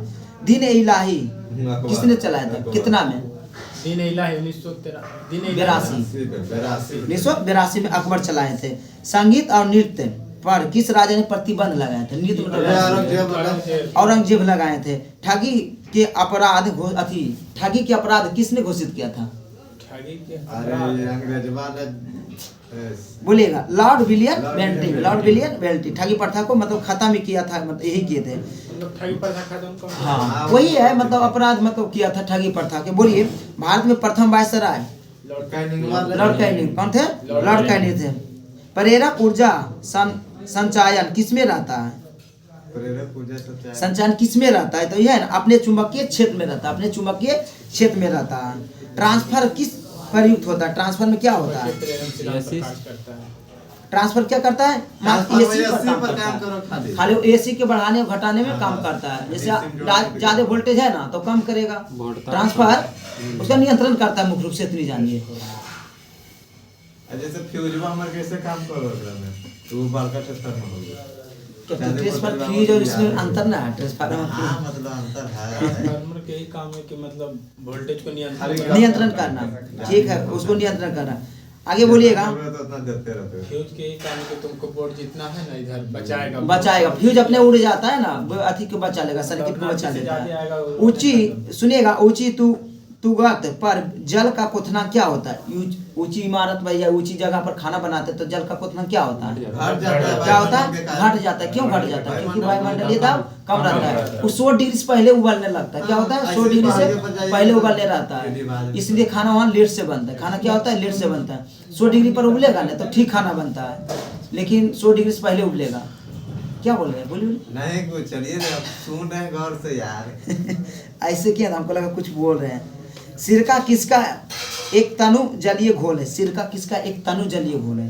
दीन इलाही किसने चलाया था? कितना में? दीन इलाही 1982 में अकबर चलाए थे। संगीत और नृत्य पर किस राजा ने प्रतिबंध लगाए थे? नृत्य मतलब औरंगजेब लगाए थे। ठगी के अपराध किसने घोषित किया था? ठगी के अरे ये अंग्रेजवा ने बोलिएगा lord William Bentinck, lord William Bentinck ठगी प्रथा को मतलब खत्म ही किया था, मतलब यही किए थे। मतलब ठगी प्रथा खत्म कौन? हाँ वही है, मतलब अपराध मतलब किया था ठगी प्रथा के। बोलिए भारत में प्रथम viceroy Lord Canning Lord Canning कौन थे? लॉर्ड कैनिंग थे। प्रेरक ऊर्जा संचयन किसमें रहता है? प्रेरक ऊर्जा सच्चाई संचयन किसमें रहता है? तो यह है ना, अपने चुंबकीय क्षेत्र में रहता है, अपने चुंबकीय क्षेत्र में रहता है। ट्रांसफर किस पर युक्त होता है? ट्रांसफर में क्या होता है? करता है। ट्रांसफर क्या करता है? ट्रांसफर एसी में पर एसी काम पर करता काम है। करो खाली। खाली एसी के बढ़ाने और घटाने में काम करता है। जैसे ज्यादा वोल्टेज है ना तो कम करेगा। ट्रांसफर उसका नियंत्रण करता है मुख्य रूप से, इतनी जानिए। जैसे फ्यूजवा हमर कैसे काम करो एकरा में तो बड़का ट्रांसफार्मर हो गया। ट्रांसफर फ्यूज और इसमें अंतर ना है। ट्रांसफार्मर हाँ मतलब अंतर है। ट्रांसफार्मर के ही काम है कि मतलब वोल्टेज को नियंत्रण करना, ठीक है, उसको नियंत्रण करना। आगे बोलिएगा। तो उतना देते रहते हो। फ्यूज के ही काम है कि तुमको वोल्ट जितना है ना इधर बचाएगा। बचाएगा, फ्यूज अपने उड़ जाता है ना, वो अति को बचा लेगा, सर्किट को बचा लेता है। ऊंची सुनिएगा, ऊंची तुगत पर जल का क्वथनांक क्या होता है? ऊंची इमारत में या ऊंची जगह पर खाना बनाते हैं तो जल का क्वथनांक क्या होता है? घट जाता है। क्या होता है? घट जाता है। क्यों घट जाता है? क्योंकि वायुमंडलीय दाब कम रहता है। वो 100 डिग्री से पहले उबलने लगता है। क्या होता है? 100 डिग्री से पहले उबलने रहता है, इसलिए खाना वहाँ लेट से बनता है। खाना क्या होता है? लेट से बनता है। 100 डिग्री पर उबलेगा ना तो ठीक खाना बनता है, लेकिन 100 डिग्री से पहले उबलेगा। क्या बोल रहे हैं? बोलिए। नहीं कुछ, चलिए ना सुन रहे हैं गौर से यार। ऐसे किया ना, हमको लगा कुछ बोल रहे हैं। सिरका किसका एक तनु जलीय घोल है? सिरका किसका एक तनु जलीय घोल है?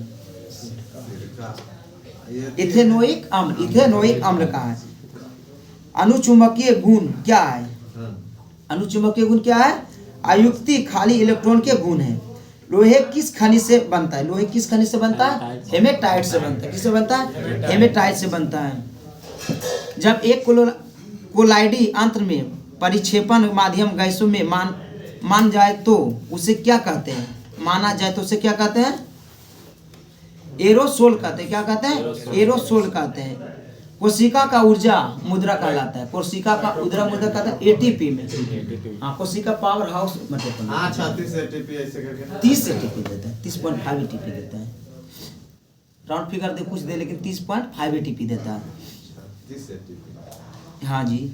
इथेनोइक अम्ल, इथेनोइक अम्ल का है। अनुचुंबकीय गुण क्या है? अनुचुंबकीय गुण क्या है? अयुक्ति खाली इलेक्ट्रॉन के गुण है। लोहे किस खनिज से बनता है? लोहे किस खनिज से बनता है? हेमेटाइट से बनता है। किससे बनता है? हेमेटाइट से बनता है। जब एक कोलाइडी अंतर में परिक्षेपण माध्यम गैसों में मान जाए तो उसे क्या कहते हैं? माना जाए तो उसे क्या कहते हैं? एरोसोल कहते हैं। क्या कहते हैं? एरोसोल कहते हैं। कोशिका का ऊर्जा मुद्रा कहलाता है। कोशिका का ऊर्जा मुद्रा कहता है एटीपी में। हाँ, कोशिका पावर हाउस मतलब हाँ 36 एटीपी ऐसे करके 30 एटीपी देता है, 30.5 एटीपी देता है। राउंड फिगर दे कुछ दे, लेकिन 30.5 एटीपी देता है। 30 एटीपी। हाँ जी,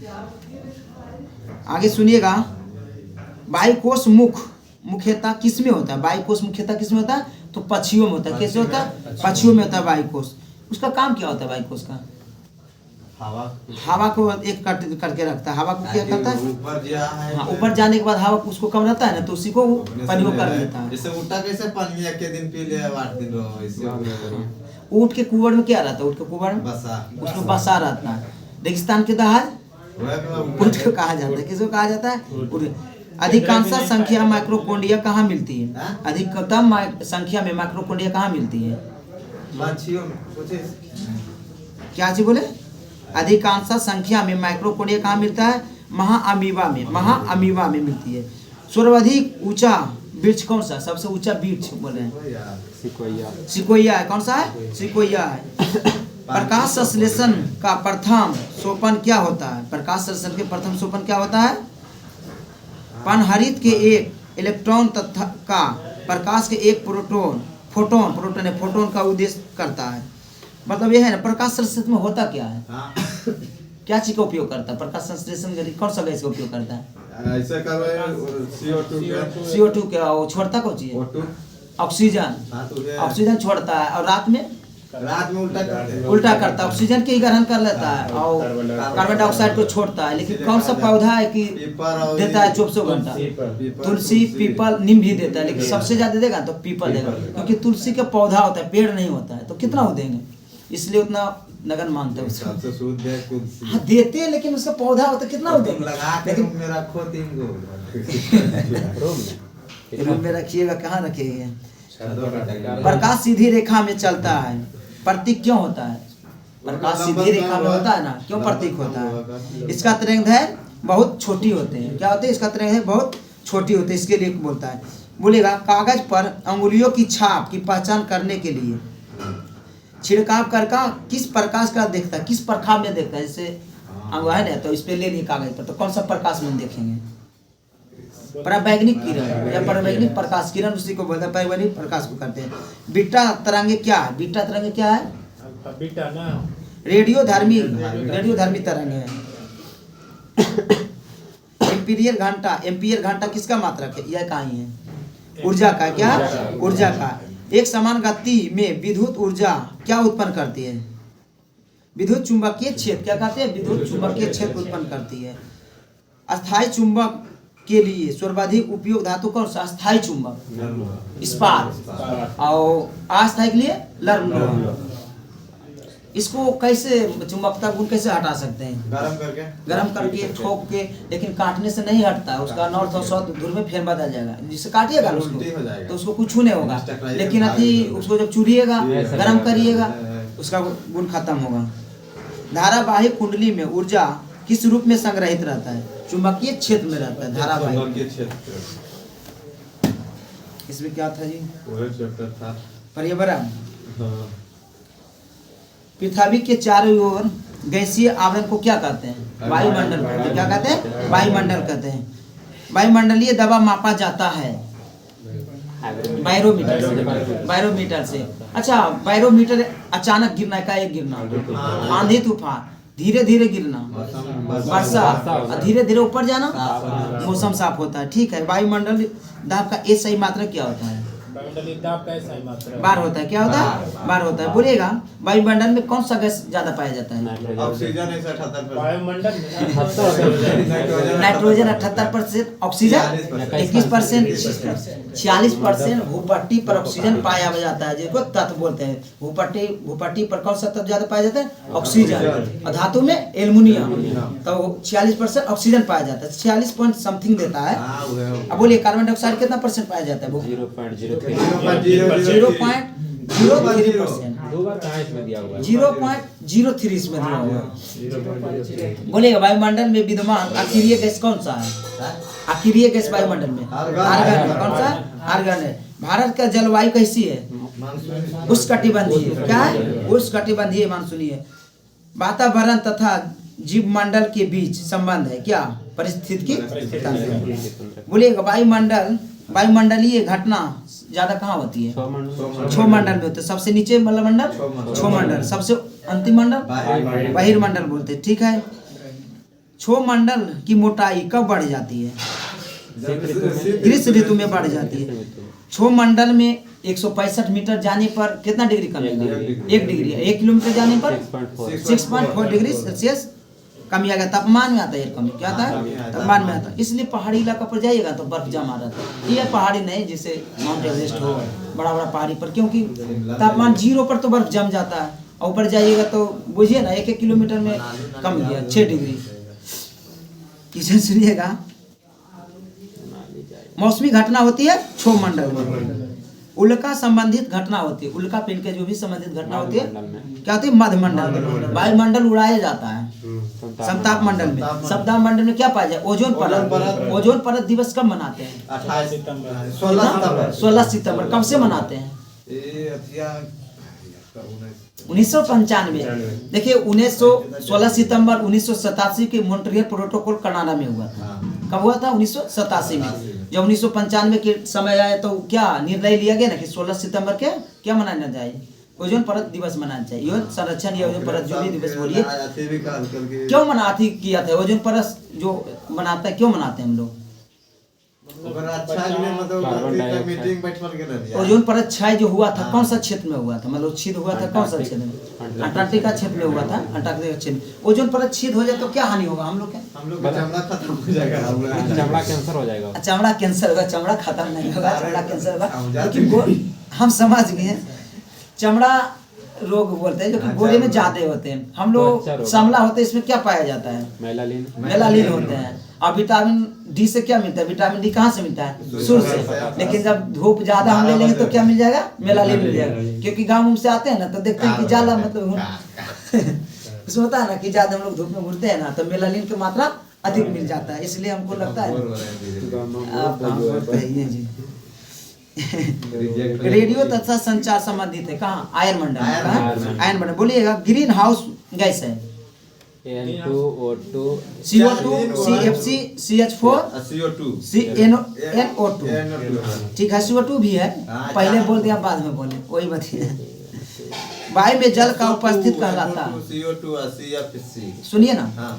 आगे सुनिएगा। वायुकोश मुख्यतः किस में होता है? वायुकोश मुख्यतः किस में होता है? तो पक्षियों में होता है। कैसे होता है? पक्षियों में होता है वायुकोश। उसका काम क्या होता है वायुकोश का? हवा को एक करके रखता है। हवा को क्या करता है? ऊपर जा है। हाँ, ऊपर जाने के बाद हवा उसको कम रहता है ना, तो उसी को प्रयोग कर लेता है। जैसे उठा कैसे पानी एक दिन पी ले 8 दिन रहो ऐसे। ऊँट के कुबड़ में क्या रहता है? ऊँट के कुबड़ में बसा उसमें बसा रहता है। रेगिस्तान के दहाड़ ऊँट को कहा जाता है। किसको कहा जाता है? अधिकांश संख्या माइक्रोकोन्डिया कहाँ मिलती है? अधिकतम संख्या में माइक्रोकोन्डिया कहाँ मिलती है? मच्छियों सोचे क्या चीज बोले? अधिकांश संख्या में माइक्रोकोन्डिया कहाँ मिलता है? महाअमीबा में। महाअमीबा में मिलती है। सर्वाधिक ऊंचा वृक्ष कौन सा? सबसे ऊंचा वृक्ष बोल रहे हैं सिकोया है। कौन सा है? सिकोया है। प्रकाश संश्लेषण का प्रथम सोपान क्या होता है? प्रकाश संश्लेषण के प्रथम सोपान क्या होता है? पनहरित के एक इलेक्ट्रॉन तथा का प्रकाश के एक फोटोन का उद्देश्य करता है। मतलब यह है ना, प्रकाश संश्लेषण में होता क्या है? क्या चीज का उपयोग करता है प्रकाश संश्लेषण के लिए? कौन सा गैस का उपयोग करता है? ऐसे करो CO2 क्या वो छोड़ता? कौन चीज? ऑक्सीजन। ऑक्सीजन छोड़ता है और रात में उल्टा करता है। ऑक्सीजन के ही ग्रहण कर लेता है और कार्बन डाइऑक्साइड को छोड़ता है। लेकिन कौन सा पौधा है कि देता है 24 घंटा? तुलसी, पीपल, नीम भी देता है, लेकिन सबसे ज्यादा देगा तो पीपल देगा, क्योंकि तुलसी का पौधा होता है, पेड़ नहीं होता है। तो कितना वो देंगे? इसलिए उतना नगन मानते हैं उसको। हाँ देते हैं, लेकिन उसका पौधा होता है, कितना वो देंगे? लेकिन मेरा खो 3 गो रूम में रखिएगा। कहाँ रखिएगा? प्रकाश सीधी रेखा में चलता है। प्रतीक क्यों होता है? प्रकाश सीधी रेखा में होता है ना, क्यों प्रतीक होता है? इसका तरंगदैर्घ्य बहुत छोटी होते हैं। क्या होते हैं? इसका तरंगदैर्घ्य बहुत छोटी होती है, इसके लिए बोलता है। बोलेगा कागज पर अंगुलियों की छाप की पहचान करने के लिए छिड़काव करका किस प्रकाश का देखता है? किस प्रकाश में देखता है? जैसे अंगूठा है ना, तो इस पे ले लिए कागज पर, तो कौन सा प्रकाश में देखेंगे? पराबैंगनी किरण या पराबैंगनी प्रकाश किरण उसी को बोलते हैं, पराबैंगनी प्रकाश को करते हैं। बीटा तरंगे क्या है? बीटा तरंगे क्या है? बीटा ना रेडियोधर्मी तरंग है। एम्पियर घंटा किसका मात्रक है? यह कहाँ है? ऊर्जा का। क्या? ऊर्जा का। एक समान गति में विद्युत ऊर्जा क्या उत्पन्न करती है? विद्युत चुंबकीय क्षेत्र। क्या कहते हैं? विद्युत चुंबकीय क्षेत्र उत्पन्न करती है। अस्थायी चुंबक के लिए सर्वाधिक उपयोग धातु कौन सा? अस्थायी चुंबक इस्पात, और अस्थायी के लिए लर्म। इसको कैसे चुंबकता गुण कैसे हटा सकते हैं? गरम करके ठोक के, लेकिन काटने से नहीं हटता, उसका नॉर्थ और साउथ ध्रुव में फेर बदल जाएगा। जिससे काटिएगा उसको तो उसको कुछ नहीं होगा, लेकिन अति उसको जब चुरिएगा, गरम करिएगा, उसका गुण खत्म होगा। धारावाहिक कुंडली में ऊर्जा किस रूप में संग्रहित रहता है? चुंबकीय क्षेत्र में रहता है धारावाहिक। इसमें क्या था जी? पर्यावरण। पृथ्वी के चारों ओर गैसीय आवरण को क्या कहते हैं? वायुमंडल। क्या कहते हैं? वायुमंडल कहते हैं। वायुमंडलीय दबाव मापा जाता है बैरोमीटर से। अच्छा, बैरोमीटर अचानक गिरना का एक गिरना, आंधी तूफान, धीरे धीरे गिरना, वर्षा, धीरे धीरे ऊपर जाना, मौसम साफ होता है। ठीक है। वायुमंडल दाब का सही मात्रा क्या होता है? बार होता है। क्या होता है? बार होता है। बोलिएगा, वायुमंडल में कौन सा गैस ज्यादा पाया जाता है? ऑक्सीजन वायुमंडल नाइट्रोजन 78%, ऑक्सीजन 21%, 46% भूपट्टी पर ऑक्सीजन पाया जाता है, जिसको तत्व बोलते हैं। भूपट्टी पर कौन सा तत्व ज्यादा पाया जाता है? ऑक्सीजन। और धातु में एल्युमिनियम, तो 46% ऑक्सीजन पाया जाता है। 46 पॉइंट समथिंग देता है। अब बोलिए, कार्बन डाइऑक्साइड कितना परसेंट पाया जाता है? 0.03%। 0.03 इसमें दिया हुआ है। बोलेगा, वायुमंडल में विद्यमान अक्षीय गैस कौन सा है? अक्षीय गैस वायुमंडल में आर्गन। कौन सा? आर्गन है। भारत का जलवायु कैसी है? उष्णकटिबंधीय। क्या है? उष्णकटिबंधीय मानसूनी। वातावरण तथा जीव मंडल के बीच संबंध है क्या? पारिस्थितिकी तंत्र। बोलिएगा, वायुमंडलीय घटना ज्यादा कहाँ होती है? क्षोमंडल में होते हैं। सबसे नीचे वाला मंडल क्षोमंडल, सबसे अंतिम मंडल बहिर्मंडल बोलते हैं। ठीक है। क्षोमंडल की मोटाई कब बढ़ जाती है? ग्रीष्म ऋतु में बढ़ जाती है। क्षोमंडल में 165 मीटर जाने पर कितना डिग्री कमेगा? 1 डिग्री। 1 किलोमीटर जाने पर 6.4 डिग्री सेल्सियस कमी आ गया। तापमान में आता है कमी। क्या आता है? तापमान में आता है। इसलिए पहाड़ी इलाका पर जाइएगा तो बर्फ जमा रहता है। ये पहाड़ी नहीं जिसे माउंट एवरेस्ट हो, बड़ा बड़ा पहाड़ी पर, क्योंकि तापमान 0 पर तो बर्फ जम जाता है। और ऊपर जाइएगा तो बुझिए ना, 1 किलोमीटर में कम गया 6 डिग्री। किसे सुनिएगा, मौसमी घटना होती है क्षोभमंडल में। उल्का संबंधित घटना होती है। उल्का पिंड के जो भी संबंधित घटना होती है क्या होती है? मध्यमंडल। वायुमंडल उड़ाया जाता है समताप मंडल में। समताप मंडल में क्या पाया जाए? ओजोन परत। ओजोन परत दिवस कब मनाते हैं? 16 सितंबर। कब से मनाते हैं? 1995। देखिए, 16 सितंबर 1987 के मॉन्ट्रियल प्रोटोकॉल कनाडा में हुआ था। कब हुआ था? 1987 में। जब 1995 के समय आया तो क्या निर्णय लिया गया ना कि 16 सितंबर के क्या मनाना चाहिए? ओजोन परत दिवस मनाना चाहिए। ओजोन संरक्षण या ओजोन परत जो भी दिवस बोलिए, क्यों मनाती किया था? ओजोन परत जो मनाता है, क्यों मनाते हैं हम लोग? ओजोन परत क्षय जो हुआ था कौन सा क्षेत्र में हुआ था? मतलब छेद हुआ था कौन सा क्षेत्र में? अंटार्कटिका क्षेत्र में हुआ था। अंटार्कटिका क्षेत्र ओजोन परत छेद हो जाए तो क्या हानि होगा हम लोग का? चमड़ा खत्म हो जाएगा। चमड़ा कैंसर हो जाएगा। चमड़ा कैंसर होगा। चमड़ा खत्म नहीं होगा, चमड़ा कैंसर होगा। लेकिन हम समझ गए, चमड़ा रोग बोलते हैं जो कि गोरे में ज्यादा होते हैं। हम लोग समला होते हैं, इसमें क्या पाया जाता है? मेलानिन होते हैं। और विटामिन डी से क्या मिलता है? विटामिन डी कहाँ से मिलता है? सूर्य से। लेकिन जब धूप ज्यादा हम ले लेंगे तो क्या मिल जाएगा? मेलानिन मिल जाएगा। क्योंकि गाँव से आते हैं ना तो देखते हैं कि ज्यादा मतलब उसमें होता है ना कि ज्यादा हम लोग धूप में घूरते हैं ना तो मेलानिन की मात्रा अधिक मिल जाता है। इसलिए हमको लगता है रेडियो तथा संचार संबंधित है। कहाँ? आयन मंडल। आयन मंडल। बोलिएगा, ग्रीन हाउस गैस है। N2O2 CO2 CFC CH4 CO2 CNO2 ठीक है, CO2 भी है, हाँ, पहले हाँ। बोल दिया बाद में बोले, वही बताइए। वायु में जल का उपस्थित कहलाता है, CO2 और CFC। सुनिए ना, हाँ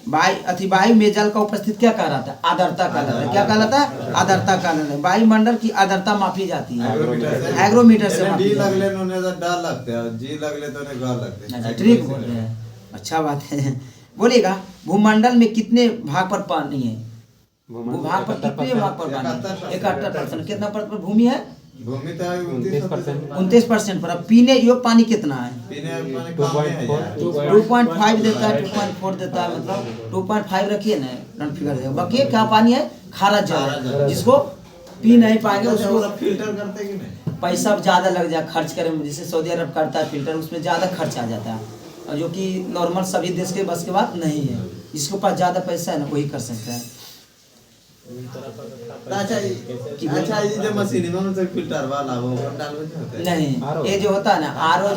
वायु में जल का उपस्थित क्या कहलाता है? आर्द्रता कहलाता है। क्या कहलाता है? आर्द्रता कहलाता है। वायुमंडल की आर्द्रता मापी जाती है हाइग्रोमीटर से मापी डी जाती लगले है। तो उन्हें तो डर लगते हैं, जी लगले तो उन्हें गौर लगते हैं। ठीक बोल रहे हैं, अच्छा बात है। बोलिएगा, भूमंडल में कितने भाग पर पानी है? भूभाग पर कितने भाग पर पानी है? 71%। कितना पर भूमि है? भूमि तो 29%। 29% पर। अब पीने योग्य पानी कितना है? पीने पानी कम है यार। 2.5 देता है, 2.4 देता है, मतलब 2.5 रखिए ना, रन फिगर देगा। बाकी क्या पानी है? खारा जल, जिसको पी नहीं पाएंगे उसको फिल्टर करते कि नहीं? पैसा ज्यादा लग जाए खर्च करें, जैसे सऊदी अरब करता है फिल्टर, उसमें ज्यादा खर्च आ जाता है, और जो कि नॉर्मल सभी देश के बस के बात नहीं है। जिसके पास ज्यादा पैसा है ना, वही कर सकता है। अच्छा ये जो मशीन में से फिल्टर वाला वो डालवे होता है नहीं, ये जो होता है ना आरओ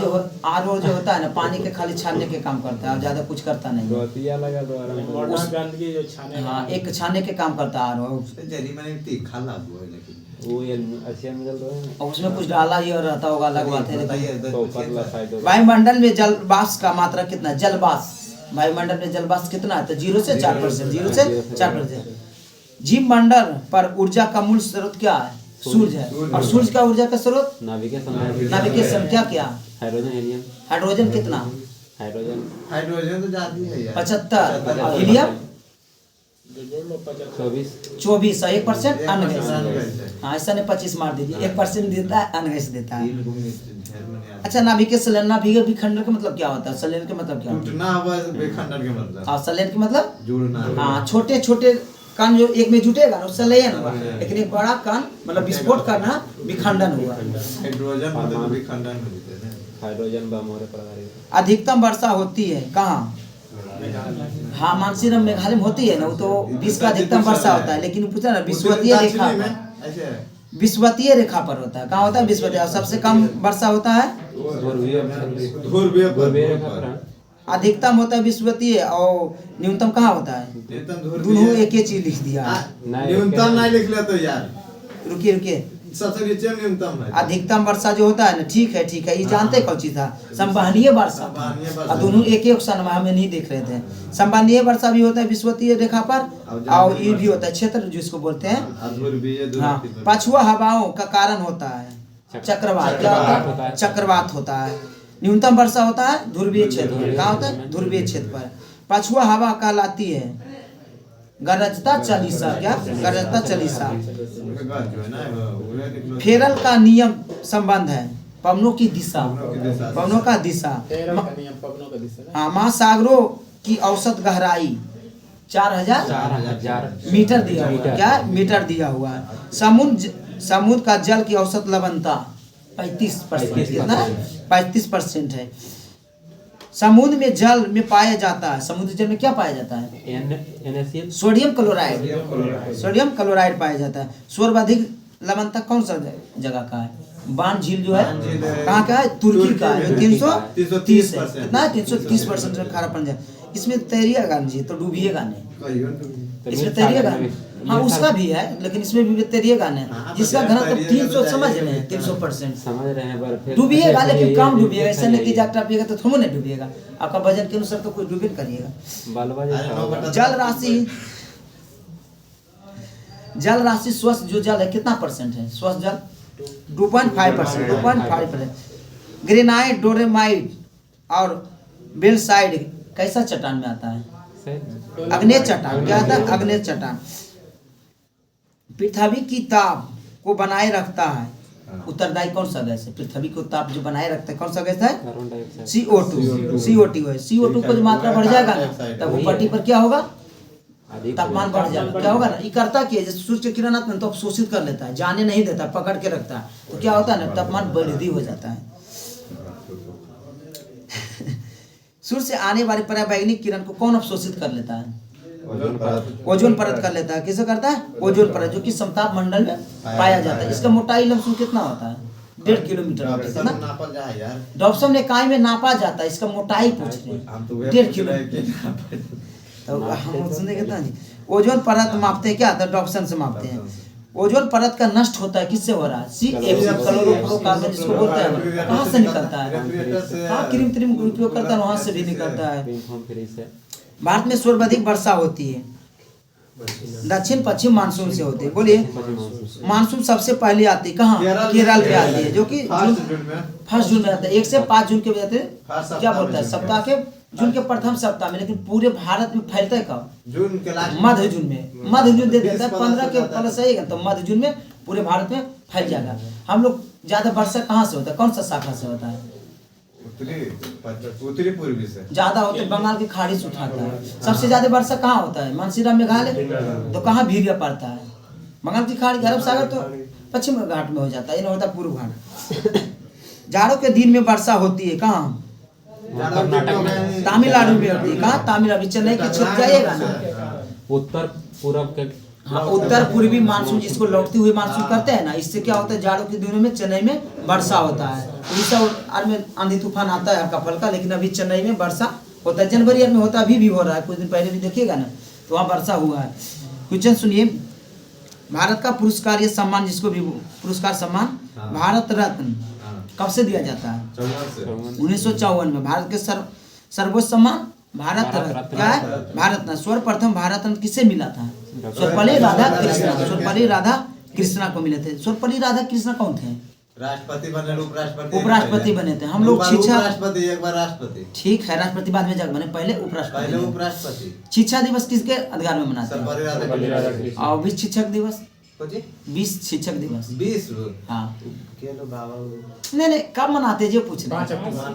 जो होता है ना, पानी के खाली छानने के काम करता है, और ज्यादा कुछ करता नहीं। गोतिया लगा दो मॉडर्न गंदगी जो छाने हाँ, एक छानने के काम करता है आरओ, जरी मैंने तीखा लागू है लेकिन वो ये अच्छा मिल रहा है और उसमें कुछ डाला ही और रहता होगा, अलग बात है। लेकिन तो पतला साइड होगा। वायुमंडल में जल वाष्प का मात्रा कितना है? जल वाष्प, वायुमंडल में जल वाष्प कितना है? तो 0 से 4%, 0 से 4%। जीव मंडल पर ऊर्जा का मूल स्रोत क्या है? सूर्य है। और सूर्य का ऊर्जा का स्रोत नाभिकेशन क्या क्या? Hydrogen helium. हाइड्रोजन कितना? हाइड्रोजन तो जाती है यार 75। और हीलियम 24। 1% अन्य गैस। हाँ, ऐसा नहीं 25 मार दीजिए, 1% देता है, अन्य गैस देता है। अच्छा, नाभिकेशन, नाभिक विखंडन का मतलब क्या होता है? संलयन का मतलब क्या होता है? टूटना हुआ विखंडन के मतलब और संलयन का मतलब जुड़ना। हाँ, छोटे छोटे कण जो एक में जुटेगा ना, उससे लयन हुआ। लेकिन एक बड़ा कण मतलब विस्फोट करना, विखंडन हुआ। हाइड्रोजन मतलब विखंडन होते हैं। हाइड्रोजन बम हो रहे अधिकतम वर्षा होती है कहाँ? हाँ, मानसीरम मेघालय में होती है ना, वो तो विश्व का अधिकतम वर्षा होता है। लेकिन पूछा ना, विश्वतीय रेखा पर, विश्वतीय रेखा पर होता है। कहाँ होता है? विश्वतीय। और सबसे कम वर्षा होता है ध्रुवीय अधिकतम होता है विश्वतीय, और न्यूनतम कहाँ होता है? दोनों एक ही चीज लिख दिया। न्यूनतम नहीं लिख ले तो यार, रुकिए, सबसे नीचे न्यूनतम है। अधिकतम वर्षा जो होता है ना, ठीक है, ये जानते कौन चीज था? संवहनीय वर्षा। और दोनों एक एक सन में नहीं देख रहे थे। संवहनीय वर्षा भी होता है विश्वतीय रेखा पर, और ये भी होता है क्षेत्र जिसको बोलते हैं। हाँ, पछुआ हवाओं का कारण होता है चक्रवात। क्या होता है? चक्रवात होता है। न्यूनतम वर्षा होता है ध्रुवीय क्षेत्र पर। कहाँ होता है? ध्रुवीय क्षेत्र पर। पछुआ हवा कहलाती है गरजता चालीसा। क्या? गरजता चालीसा। फेरल का नियम संबंध है पवनों की दिशा, पवनों का दिशा। हाँ, महासागरों की औसत गहराई 4000 मीटर दिया हुआ है। क्या? मीटर दिया हुआ है। समुद्र का जल की औसत लवणता 35%। कितना? 35% है। समुद्र में जल में पाया जाता है, समुद्र जल में क्या पाया जाता है? Sodium chloride. सोडियम क्लोराइड पाया जाता है। सर्वाधिक लवणता कौन सा जगह का है? बान झील जो है कहाँ का है? तुर्की का है, 330 है। कितना है? 330% खारापन है। इसमें तैरिएगा जी तो डूबिएगा नहीं। इसमें तैरिएगा, हाँ उसका भी है, लेकिन इसमें भी तैरिएगा नहीं। जिसका घनत्व 300 समझ रहे हैं, 300% समझ रहे हैं, पर फिर डूबिएगा, लेकिन कम डूबिएगा। ऐसा नहीं कि जाकर टपिएगा तो थोड़ा नहीं डूबिएगा। आपका वजन के अनुसार तो कोई डूबे करिएगा। बालवा जैसा होगा। जल राशि स्वस्थ जो जल है कितना % है? स्वस्थ जल 2.5%। 2.5%। ग्रेनाइट, डोरेमाइट और बेलसाइड कैसा चट्टान में आता है? अग्नेय चट्टान। क्या आता है? अग्नेय चट्टान। पृथ्वी की ताप को बनाए रखता है उत्तरदायी कौन सा गैस है? पृथ्वी को ताप जो बनाए रखता है कौन सा गैस है? Carbon dioxide. CO2 है। CO2 को जो मात्रा बढ़ जाएगा ना, तब वो पट्टी पर क्या होगा? तापमान बढ़ जाएगा। क्या होगा ना, ये करता क्या है? जैसे सूर्य की किरण आती है तो अवशोषित कर लेता है, जाने नहीं देता, पकड़ के रखता है। तो क्या होता है ना, तापमान वृद्धि हो जाता है। सूर्य से आने वाली पराबैंगनी किरण को कौन अवशोषित कर लेता है? ओजोन परत कर लेता है। किसे करता है? ओजोन परत, जो कि समताप मंडल में पाया जाता है। इसका मोटाई लमसम कितना होता है? 1.5 किलोमीटर होता है सब ना। नापल जा है यार। डॉप्सम इकाई में नापा जाता है, इसका मोटाई पूछ रहे हैं। हम तो वे 1.5 पूछ रहे हैं किलोमीटर। कि तो हम सुनने के जी ओजोन परत मापते हैं, क्या आता है डॉप्सन से मापते हैं। ओजोन परत का नष्ट होता है किससे हो रहा है? CFC क्लोरोफ्लोरोकार्बन जिसको बोलते हैं, कहाँ से निकलता है? हाँ, कृत्रिम कृत्रिम उपयोग करता है, वहाँ से भी निकलता है। पिंक होम फ्री से भारत में सर्वाधिक वर्षा होती है दक्षिण पश्चिम मानसून से होती है। बोलिए, मानसून सबसे पहले आती है कहाँ? केरल पे आती है, जो कि फर्स्ट जून में आता है। 1 से 5 जून के बजाते क्या बोलता है? सप्ताह के जून के प्रथम सप्ताह में। लेकिन पूरे भारत में फैलता है कब? जून के लास्ट मध्य जून में। मध्य जून दे देता है 15 के प्लस आएगा तो मध्य जून में पूरे भारत में फैल जाएगा। हम लोग ज्यादा वर्षा कहाँ से होता है? कौन सा शाखा से होता है? उत्तरी पूर्वी से ज्यादा होते हैं बंगाल की खाड़ी से उठाता है। सबसे ज्यादा वर्षा कहाँ होता है? मानसीरा मेघालय। तो कहाँ भीड़ पड़ता है? बंगाल की खाड़ी, अरब सागर तो पश्चिम घाट में हो जाता है, ये होता है पूर्व घाट। जाड़ों के दिन में वर्षा होती है कहाँ? तमिलनाडु में होती है। कहाँ? तमिलनाडु, चेन्नई के क्षेत्र जाइएगा ना। उत्तर पूर्व के हाँ, उत्तर पूर्वी मानसून जिसको लौटती हुई मानसून करते हैं ना, इससे क्या होता है? जाड़ों के दिनों में चेन्नई में वर्षा होता है। उड़ीसा और में आंधी तूफान आता है हल्का फल्का, लेकिन अभी चेन्नई में वर्षा होता है। जनवरी में होता है, अभी भी हो रहा है, कुछ दिन पहले भी देखिएगा ना, तो वहाँ वर्षा हुआ है। क्वेश्चन सुनिए, भारत का पुरस्कार, ये सम्मान जिसको भी पुरस्कार सम्मान भारत रत्न कब से दिया जाता है? 1954 में। भारत के सर्वोच्च सम्मान भारत रत्न क्या है? भारत रत्न। सर्वप्रथम भारत रत्न किसे मिला था? सर्वपल्ली राधा कृष्णा। सर्वपल्ली राधा कृष्णा को मिले थे। सर्वपल्ली राधा कृष्णा कौन थे? राष्ट्रपति बने, उपराष्ट्रपति बने थे। हम लोग शिक्षा राष्ट्रपति, एक बार राष्ट्रपति। ठीक है, राष्ट्रपति बाद में जग बने, पहले उपराष्ट्रपति। शिक्षा दिवस किसके अधिकार में मनाते हैं? और विश्व शिक्षक दिवस, विश्व शिक्षक दिवस 20 हाँ बाबा नहीं कब मनाते हैं जो पूछ रहे हैं?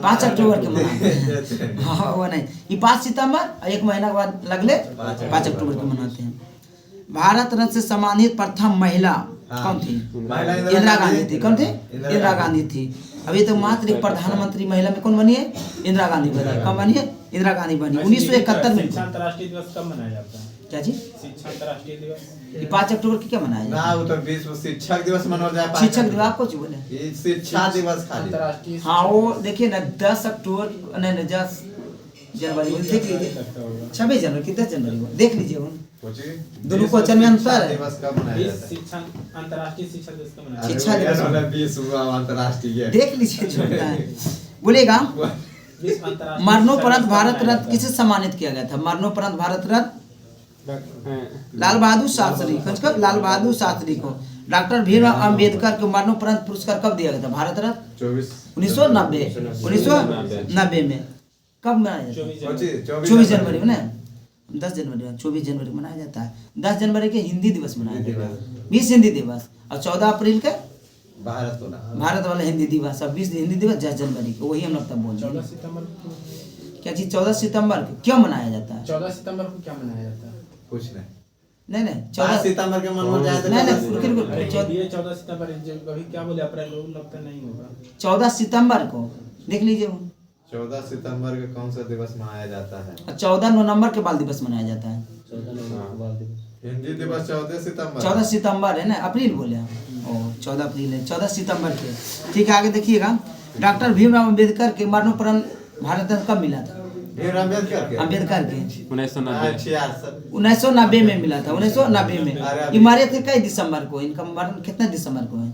5 अक्टूबर के मनाते हैं। हाँ वो नहीं, ये 5 सितंबर, एक महीना के बाद लगले 5 अक्टूबर को मनाते हैं। भारत रत्न से सम्मानित प्रथम महिला कौन थी? इंदिरा गांधी थी। कौन थी? इंदिरा गांधी थी। अभी तक मात्र एक प्रधानमंत्री महिला में कौन बनी है? इंदिरा गांधी बनी। कब बनी है? इंदिरा गांधी बनी 1971 में। शिक्षा अंतर्राष्ट्रीय दिवस कब मनाया जाता है? क्या जी? शिक्षा अंतर्राष्ट्रीय दिवस ये 5 अक्टूबर की क्या मनाया ना, वो तो विश्व शिक्षक दिवस मनाया जाए। शिक्षक दिवस आपको जी बोले? ये शिक्षा दिवस खाली अंतर्राष्ट्रीय हाँ वो देखिए ना 10 अक्टूबर नहीं 10 जनवरी देख लीजिए, 26 जनवरी की 10 जनवरी देख लीजिए। दोनों क्वेश्चन में अंतर है। दिवस कब मनाया जाता है? शिक्षा अंतर्राष्ट्रीय शिक्षा दिवस कब मनाया शिक्षा दिवस 20 हुआ अंतर्राष्ट्रीय। देख लीजिए छोड़ता है। बोलेगा विश्व अंतर्राष्ट्रीय मरणोपरांत भारत रत्न किसे सम्मानित किया गया था? मरणोपरांत भारत रत्न लाल बहादुर शास्त्री, कब? लाल बहादुर शास्त्री को। डॉक्टर भीमराव अंबेडकर को मरणोपरांत पुरस्कार कब दिया गया था? भारत रत्न 1990 में। कब मनाया जाता है? 24 जनवरी में ना, 10 जनवरी 24 जनवरी मनाया जाता है। 10 जनवरी के हिंदी दिवस मनाया जाता है, 20 हिंदी दिवस। और 14 अप्रैल के भारत वाला हिंदी दिवस। और 20 हिंदी दिवस 10 जनवरी को, वही हम लोग तब बोल रहे हैं। 14 सितंबर क्या चीज 14 सितंबर को क्यों मनाया जाता है? 14 सितंबर को क्या मनाया जाता है? कुछ नहीं 14 सितंबर के मन जाए तो ये 14 सितंबर कभी क्या बोले? अप्रैल लगता नहीं होगा। 14 सितंबर को देख लीजिए। 14 सितंबर का कौन सा दिवस मनाया जाता है? 14 नवंबर के बाल दिवस मनाया जाता है। हिंदी दिवस 14 सितंबर है ना, अप्रैल बोले हम। ओ 14 अप्रैल है, 14 सितंबर के। ठीक है, आगे देखिएगा। डॉक्टर भीमराव अंबेडकर के मरणोपरांत भारत रत्न कब मिला था? अंबेडकर के 1990 में मिला था। 1990 में। ये मरे थे कई दिसंबर को? इनका मरण कितना दिसंबर को है?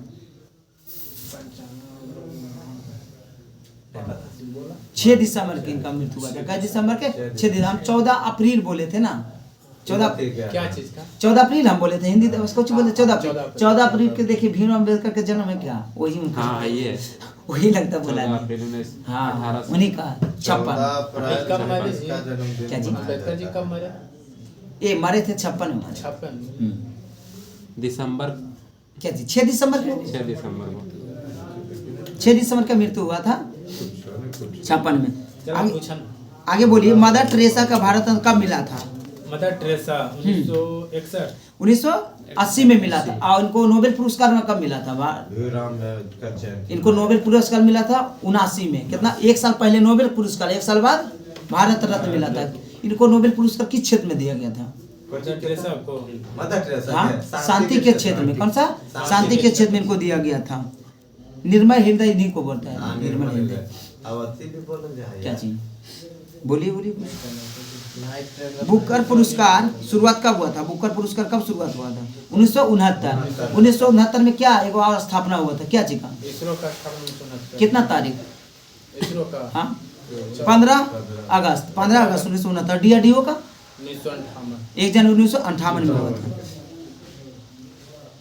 6 दिसंबर के इनका मृत्यु हुआ था। कई दिसंबर के? 6 दिसंबर। हम 14 अप्रैल बोले थे ना, 14 क्या चीज का? 14 अप्रैल हम बोले थे। हिंदी दिवस को बोलते 14 अप्रैल के। देखिए भीमराव अंबेडकर के जन्म है क्या? वही उनका हाँ ये वही लगता बोला हाँ हाँ उन्हीं का 56। क्या जी? अंबेडकर जी कब मरे? ये मरे थे 56 में। 56 दिसंबर क्या जी? 6 दिसंबर को। 6 दिसंबर को 6 दिसंबर का मृत्यु हुआ था 56 में। चलो पूछन। आगे बोलिए, मदर टेरेसा का भारत रत्न कब मिला था? मदर टेरेसा 1961 1980 में मिला था। और इनको नोबेल पुरस्कार में कब मिला था? इनको नोबेल पुरस्कार मिला था 79 में। कितना? 1 साल पहले नोबेल पुरस्कार, 1 साल बाद भारत रत्न मिला था। इनको नोबेल पुरस्कार किस क्षेत्र में दिया गया था? मदर टेरेसा को हाँ शांति के क्षेत्र में। कौन सा? शांति के क्षेत्र में इनको दिया गया था। निर्मल हृदय इन्हीं को बोलता है, हाँ, निर्मल हृदय। अब अथी भी बोलल जाए क्या चीज? बोलिए बोलिए कुछ। बुकर पुरस्कार शुरुआत कब हुआ था? बुकर पुरस्कार कब शुरुआत हुआ था? 1969। 1969 में क्या एगो और स्थापना हुआ था, क्या चीज का? इसरो का स्थापना 1969। कितना तारीख? इसरो का हाँ 15 अगस्त 1969। DRDO का 1958। 1 जनवरी 1958 में हुआ था।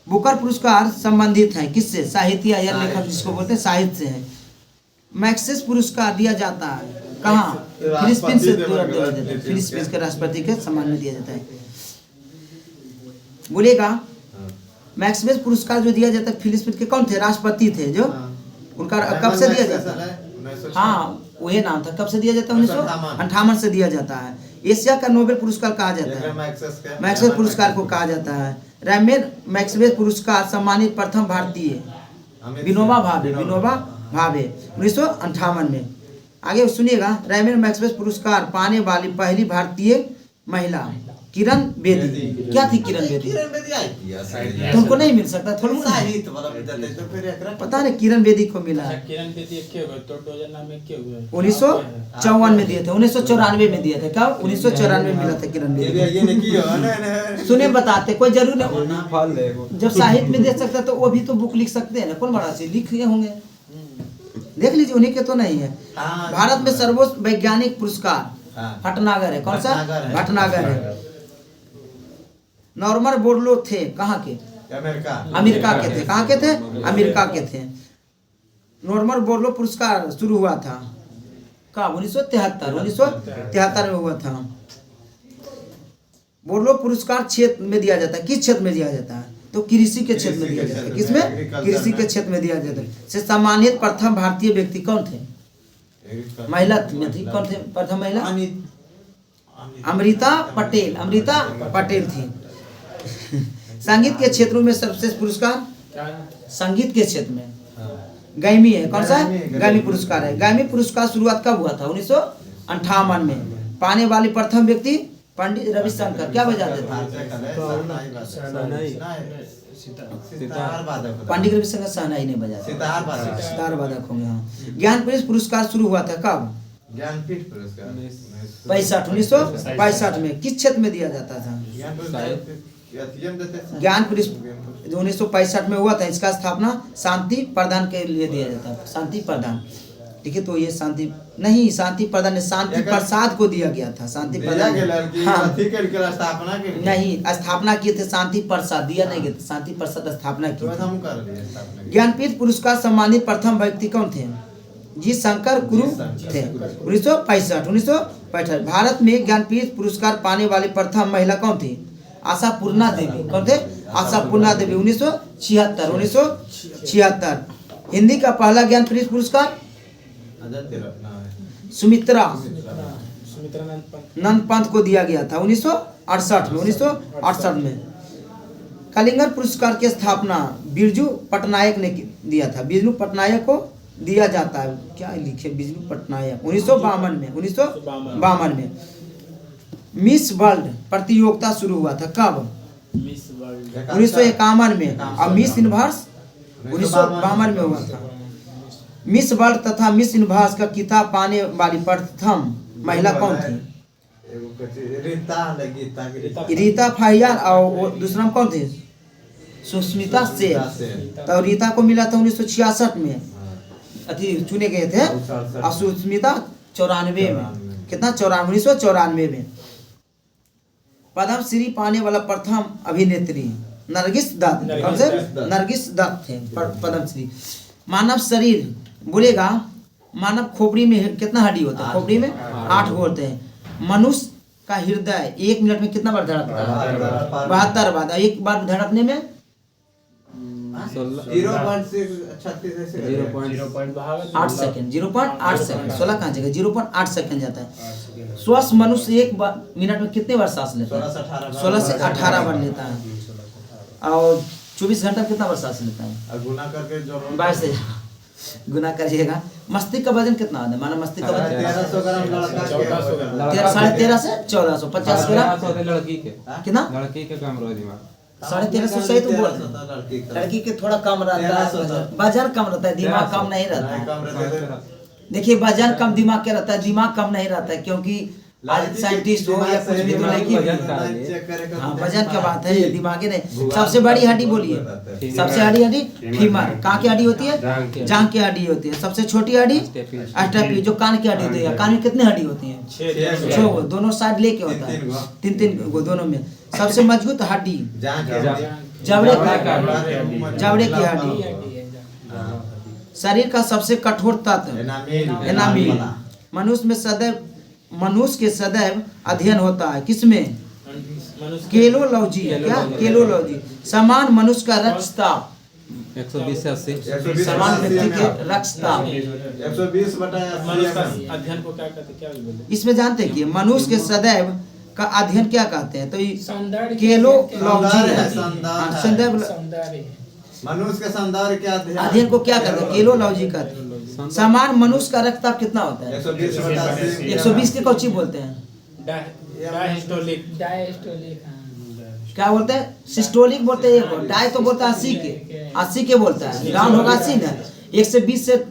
बुकर पुरस्कार संबंधित है किससे? साहित्य या लेखक जिसको बोलते हैं साहित्य से है। मैक्सेस पुरस्कार दिया जाता है कहाँ? फिलीपींस से दिया जाता है। फिलीपींस के राष्ट्रपति के सम्मान में दिया जाता है। बोलिएगा मैक्सेस पुरस्कार जो दिया जाता है फिलीपींस के कौन थे? राष्ट्रपति थे जो उनका कब से दिया जाता है? हाँ वही नाम था। कब से दिया जाता है? 1958 से दिया जाता है। एशिया का नोबेल पुरस्कार कहा जाता है, मैक्सवेल पुरस्कार को कहा जाता है। रैमन मैक्सवेल पुरस्कार सम्मानित प्रथम भारतीय विनोबा भावे, विनोबा भावे 1958 में। आगे सुनिएगा, रैमन मैक्सवेल पुरस्कार पाने वाली पहली भारतीय महिला किरण बेदी। क्या थी किरण बेदी? किरण बेदी आई थी तुमको नहीं मिल सकता थोड़ा साहित्य वाला मिलता है तो फिर एकरा पता नहीं किरण बेदी को मिला है। किरण बेदी के हुए तो डोजर नाम में के हुए 1954 में दिए थे, 1994 में दिए थे। कब? 1994 में मिला था किरण बेदी। ये नहीं कियो ना सुने बताते कोई जरूर नहीं, फल लेगो जब साहित्य में दे सकता तो वो भी तो बुक लिख सकते हैं ना, कौन बड़ा से लिखे होंगे, देख लीजिए उन्हीं के तो नहीं है। हाँ, भारत में सर्वोच्च वैज्ञानिक पुरस्कार हाँ। भटनागर है। कौन सा? भटनागर है। भटनागर है। नॉर्मन बोरलो थे कहाँ के? अमेरिका के थे। कहाँ के थे? अमेरिका के थे। नॉर्मन बोरलो पुरस्कार शुरू हुआ था कब? 1973 में हुआ था। बोरलो पुरस्कार क्षेत्र में दिया जाता है। किस क्षेत्र में दिया जाता है? तो कृषि के क्षेत्र में दिया जाता है। किसमें? कृषि के क्षेत्र में दिया जाता है। से सम्मानित प्रथम भारतीय व्यक्ति कौन थे? महिला में थी। कौन थे प्रथम महिला? अमृता पटेल। अमृता पटेल थी। संगीत के क्षेत्रों में सर्वश्रेष्ठ पुरस्कार संगीत के क्षेत्र में गैमी है। कौन सा? गैमी पुरस्कार है। गैमी पुरस्कार शुरुआत कब हुआ था? 1958 में। पाने वाली प्रथम व्यक्ति पंडित रविशंकर। क्या बजाते थे? पंडित रविशंकर शहनाई नहीं बजाते, सितार वादक होंगे। हाँ। ज्ञानपीठ पुरस्कार शुरू हुआ था कब? ज्ञानपीठ पुरस्कार 1965 में। किस क्षेत्र में दिया जाता था? ज्ञानपीठ 1965 में हुआ था। इसका स्थापना शांति प्रदान के लिए दिया जाता है। शांति प्रदान, ठीक है। तो ये शांति नहीं, शांति प्रदान शांति प्रसाद को दिया गया था। शांति प्रदान स्थापना नहीं, स्थापना किए थे शांति प्रसाद, दिया नहीं गया, शांति प्रसाद स्थापना की। ज्ञानपीठ पुरस्कार सम्मानित प्रथम व्यक्ति कौन थे? जी शंकर गुरु थे। 1965। भारत में ज्ञानपीठ पुरस्कार पाने वाली प्रथम महिला कौन थी? आशापूर्णा देवी। कौन थे? आशापूर्णा देवी 1976। हिंदी का पहला ज्ञानपीठ पुरस्कार सुमित्रा नंद पंत को दिया गया था 1968 में। कलिंगर पुरस्कार की स्थापना बिरजू पटनायक ने दिया था। बिरजू पटनायक को दिया जाता है। क्या लिखे? बिरजू पटनायक 1952 में। मिस वर्ल्ड प्रतियोगिता शुरू हुआ था कब? 1951 में। और मिस यूनिवर्स 1952 में हुआ था। मिस वर्ल्ड तथा मिस यूनिवर्स का खिताब पाने वाली प्रथम महिला कौन थी? रीता फाहियान। और दूसरा कौन थे? सुष्मिता सेन। तो रीता को मिला था 1966 में, अति चुने गए थे। और सुष्मिता 94 में। कितना? 1994 में। पद्मश्री पाने वाला प्रथम अभिनेत्री नरगिस दत्त। कौन से? नरगिस दत्त थे पद्मश्री। मानव शरीर बोलेगा, मानव खोपड़ी में कितना हड्डी होता है? खोपड़ी में 8 होते हैं। मनुष्य का हृदय 1 मिनट में कितना बार धड़कता है? 72 बार। एक बार धड़कने में 0.8 सेकंड। 0.8 सेकंड। 16 कहाँ जगह? 0.8 सेकंड जाता है। स्वस्थ मनुष्य 1 मिनट में कितने बार सांस लेता है? 16 से 18 बार लेता है। और 24 घंटा में कितना बार सांस लेता है? गुना करके 22 से गुना करिएगा। मस्तिष्क का वजन कितना होता है? माना मस्तिष्क का वजन 1300 ग्राम लड़का के 13.5 से 1450 ग्राम। लड़की के कितना? लड़की के कम रोज दिमाग 1350 सही तुम बोल लड़की के थोड़ा कम रहता है, वजन कम रहता है, दिमाग कम नहीं रहता है। कम रहते थे। देखिए वजन कम दिमाग क्या रहता है, दिमाग कम नहीं रहता है, क्योंकि आज साइंटिस्ट हो या कुछ भी तो लड़की हाँ वजन का बात है, दिमागी नहीं। सबसे बड़ी हड्डी बोलिए, सबसे बड़ी हड्डी फीमर, कहाँ की हड्डी होती है, जांघ की हड्डी होती है। सबसे छोटी हड्डी अष्टपी, जो कान की हड्डी होती है। कान में कितनी हड्डी होती है, 6 दोनों साइड लेके होता है, 3 गो दोनों में। सबसे मजबूत हड्डी जबड़े की हड्डी। शरीर का सबसे कठोर तत्व एनामिल। मनुष्य के सदैव अध्ययन होता है, किसमें, केलोलॉजी। क्या केलोलॉजी। समान मनुष्य का रक्तचाप 120 से 80 समान व्यक्ति के रक्तचाप 120 बटा मनुष्य का अध्ययन को क्या कहते, क्या बोले? इसमें जानते हैं कि मनुष्य के सदैव का अध्ययन क्या कहते हैं, तो सौंदर्य केलोलॉजी है, है। सौंदर्य। सदैव सौंदर्य मनुष्य के सौंदर्य के अध्ययन को क्या कहते हैं, केलोलॉजी कहते हैं। समान मनुष्य का रक्तचाप कितना होता है, 120 बटा 80 120 के कौची बोलते हैं, डायस्टोलिक डायस्टोलिक क्या बोलते हैं, सिस्टोलिक बोलते हैं। एक डाय तो बोलता है 80 के बोलता है, डाउन होगा 80 ना। 1 से 20 से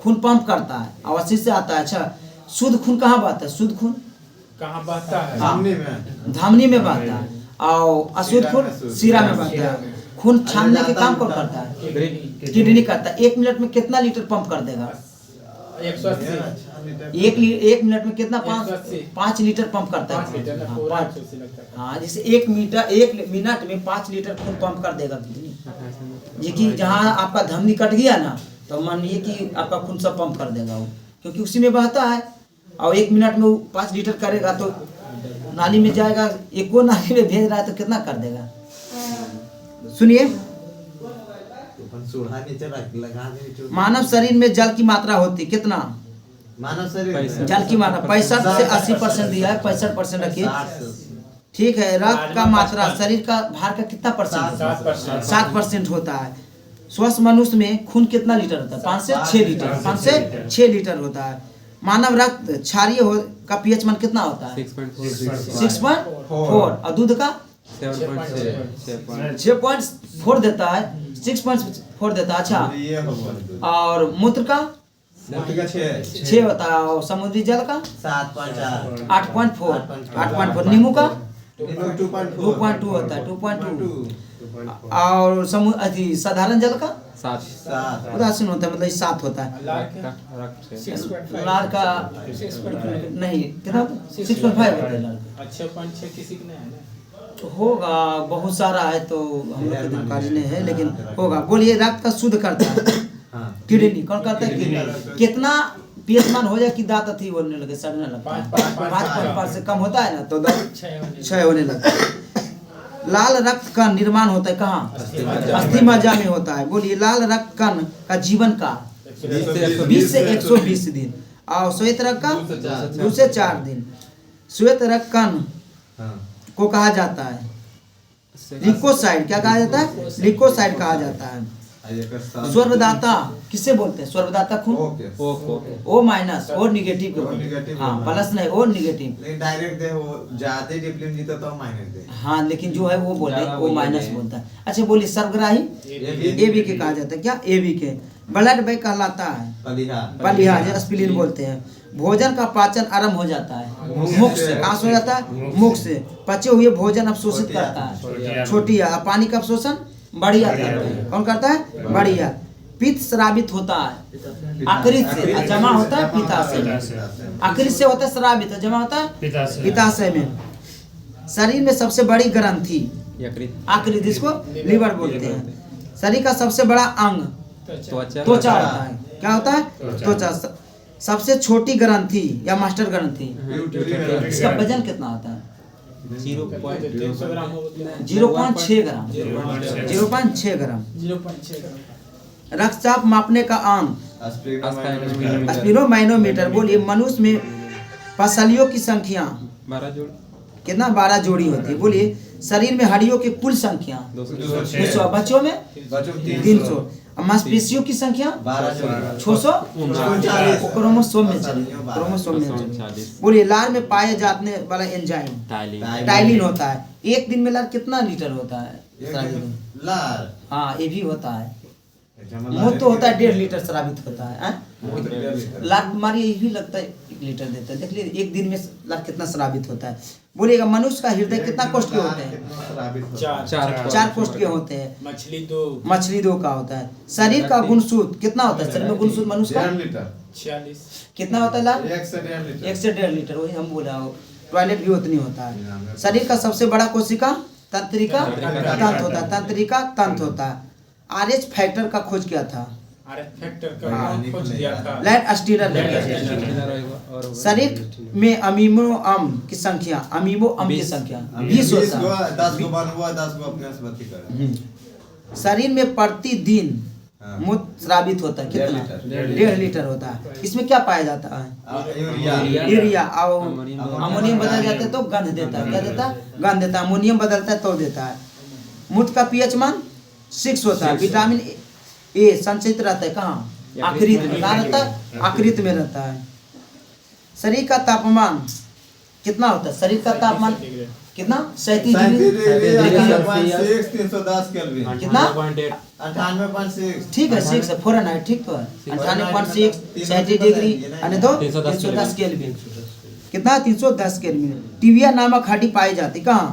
खून पंप करता है और 80 से आता है। अच्छा, शुद्ध खून कहाँ बहता है, शुद्ध खून कहाँ बहता है? हाँ, सामने में धमनी में बहता है, और अशुद्ध खून सिरा में बहता है। खून छानने के काम कौन करता है, किडनी करता है। 1 मिनट में कितना लीटर पंप कर देगा, 180 1 मिनट में कितना, 180 5 लीटर पंप करता 5 लीटर है। ना, हाँ, पूरा 5 180 लगता है। हाँ, जैसे 1 मिनट में 5 लीटर खून पंप कर देगा किडनी। ये कि जहाँ आपका धमनी कट गया ना, तो मानिए कि आपका खून सब पंप कर देगा वो, क्योंकि उसी में बहता है। और 1 मिनट में वो 5 लीटर करेगा तो नाली में जाएगा, एक को नाली में भेज रहा है तो कितना कर देगा। सुनिए, सूढ़ा नीचे रख लगा दे। मानव शरीर में जल की मात्रा होती है कितना, मानव शरीर जल की मात्रा 65 से 80% दिया है, 65% रखिए, ठीक है। रक्त का मात्रा शरीर का भार का कितना परसेंट, 7% होता है। स्वस्थ मनुष्य में खून कितना लीटर होता है, 5 से 6 लीटर, 5 से 6 लीटर होता है। मानव रक्त क्षारीय का पीएच मान कितना होता है, 6.4, और दूध का 6.4 देता है, 6.4 देता है। अच्छा, ये होगा और मूत्र का मोटी का 6 होता है, और समुद्री जल का 7.4 8.4, नींबू का 2.2 होता है, 2.2, और साधारण जल का 7 उदासीन होता है, मतलब 7 होता है। लार का नहीं कितना, 6.5 होता है लार का। 6.6 किसी के नहीं है ना? तो होगा, बहुत सारा है तो हम लोग की जानकारी नहीं है, लेकिन होगा। बोलिए, रक्त का शुद्ध करता है किडनी, कौन करता है, किडनी। कितना पीएच मान हो जाए कि दांत अथी होने लगे, सड़ने लगता है, 5.5 से कम होता है ना तो दांत क्षय होने लगता है। लाल रक्त का निर्माण होता है कहाँ, अस्थि मज्जा में होता है। बोलिए, लाल रक्त कण का जीवन काल 20 से 120 दिन, और श्वेत रक्त का 2 से 4 दिन। श्वेत रक्त कण को कहा जाता है लिकोसाइड। क्या कहा जाता है, लिकोसाइड कहा जाता है। स्वर्वदाता किसे बोलते हैं, स्वर्वदाता खून ओ माइनस, ओ निगेटिव के बोलते हैं। हाँ, प्लस नहीं, ओ निगेटिव। लेकिन डायरेक्ट दे वो ज्यादा डिप्लीम जीता तो माइनस दे। हाँ, लेकिन जो है वो बोले ओ माइनस बोलता है। अच्छा, बोलिए, सर्वग्राही एबी के कहा जाता है। क्या, एबी के। ब्लड बैंक कहलाता है बलिहा, स्प्लीन बोलते हैं। भोजन का पाचन आरंभ हो जाता है मुख से। कहाँ से हो जाता है, मुख से। पचे हुए भोजन अवशोषित करता है छोटी आंत। पानी का अवशोषण बड़ी आंत करता है। कौन करता है, बड़ी आंत। पित्त स्रावित होता है आकृत से, और जमा होता है पित्ताशय में। आकृत से होता है स्रावित, जमा होता है पित्ताशय में। शरीर में सबसे बड़ी ग्रंथि आकृत, जिसको लीवर बोलते हैं। शरीर का सबसे बड़ा अंग त्वचा होता है। क्या होता है, त्वचा। सबसे छोटी ग्रंथि या मास्टर ग्रंथि, इसका वजन कितना होता है, 300 ग्राम हो गया। 0.6 ग्राम, 0.6 ग्राम। 0.6 ग्राम। रक्तचाप मापने का अंग स्पिरोमाइनोमीटर। बोलिए, मनुष्य में पसलियों की संख्या 12 जोड़ कितना, 12 जोड़ी होती है। बोलिए, शरीर में हड्डियों की कुल संख्या 200, बच्चों में 300, मांसपेशियों की संख्या 600, क्रोमोसोम में चले। बोलिए, लार में पाए जाने वाला एंजाइम टाइलिन होता है। एक दिन में लार कितना लीटर होता है, लार हाँ ये भी होता है। अच्छा, मुँह तो होता है 1.5 लीटर शराबित होता है हाँ? वो तो 1.5 लीटर। लाख मारिए ये भी लगता है 1 लीटर देता है। देख लीजिए एक दिन में लाख कितना शराबित होता है। बोलिएगा मनुष्य का हृदय कितना कोष्ठ के होते हैं? कितना शराबित होता है? चार चार। 4 कोष्ठ के होते हैं। मछली 2 मछली 2 का होता है। शरीर का गुणसूत्र कितना होता है? शरीर में गुणसूत्र मनुष्य का 1.5 लीटर 46 कितना होता है लाख? 1 से 1.5 लीटर 1 से 1.5 लीटर। वही हम बोला हो। टॉयलेट भी उतनी होता है। शरीर का सबसे बड़ा कोशिका तंत्रिका तंत्र होता है। तंत्रिका तंत्र होता है। RH फैक्टर का खोज किया था? आर फैक्टर का खोज दिया था लैंड स्टीलर ने। और शरीर में अमीनो अम्ल की संख्या, अमीनो अम्ल की संख्या 20 होता है। 10 को बनवा 10 को अपने से भर्ती करे। शरीर में प्रतिदिन हाँ। मूत्र स्रावित होता है कितना? 1.5 लीटर होता है। इसमें क्या पाया जाता है? यूरिया और अमोनियम बदल जाता है तो गंध देता है। क्या देता है? गंध देता है। अमोनियम बदलता है तो देता है। मूत्र का पीएच मान 6 होता है। विटामिन ए संचित रहता है कहाँ? आकृत में। कहाँ रहता है? आकृत में रहता है। शरीर का तापमान कितना होता है? शरीर का तापमान कितना? 37 डिग्री। 310 केल्विन कितना? 98.6 ठीक है 6 है फ़ॉरेनहाइट ठीक तो है 98.6 37 डिग्री यानी तो 310 केल्विन। कितना? 310 केल्विन। टिबिया नामक हड्डी पाई जाती कहाँ?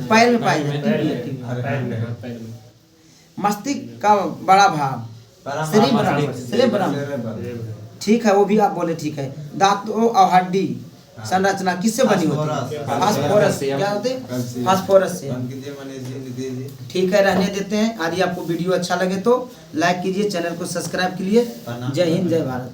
पैर में पाई जाती है टिबिया। मस्तिष्क का बड़ा भाग सेरेब्रम। ठीक है वो भी आप बोले ठीक है। दांतों और हड्डी संरचना किससे बनी होती है? फास्फोरस से। क्या होते हैं? फास्फोरस से। ठीक है रहने देते हैं। यदि आपको वीडियो अच्छा लगे तो लाइक कीजिए, चैनल को सब्सक्राइब कीजिए। जय हिंद जय भारत।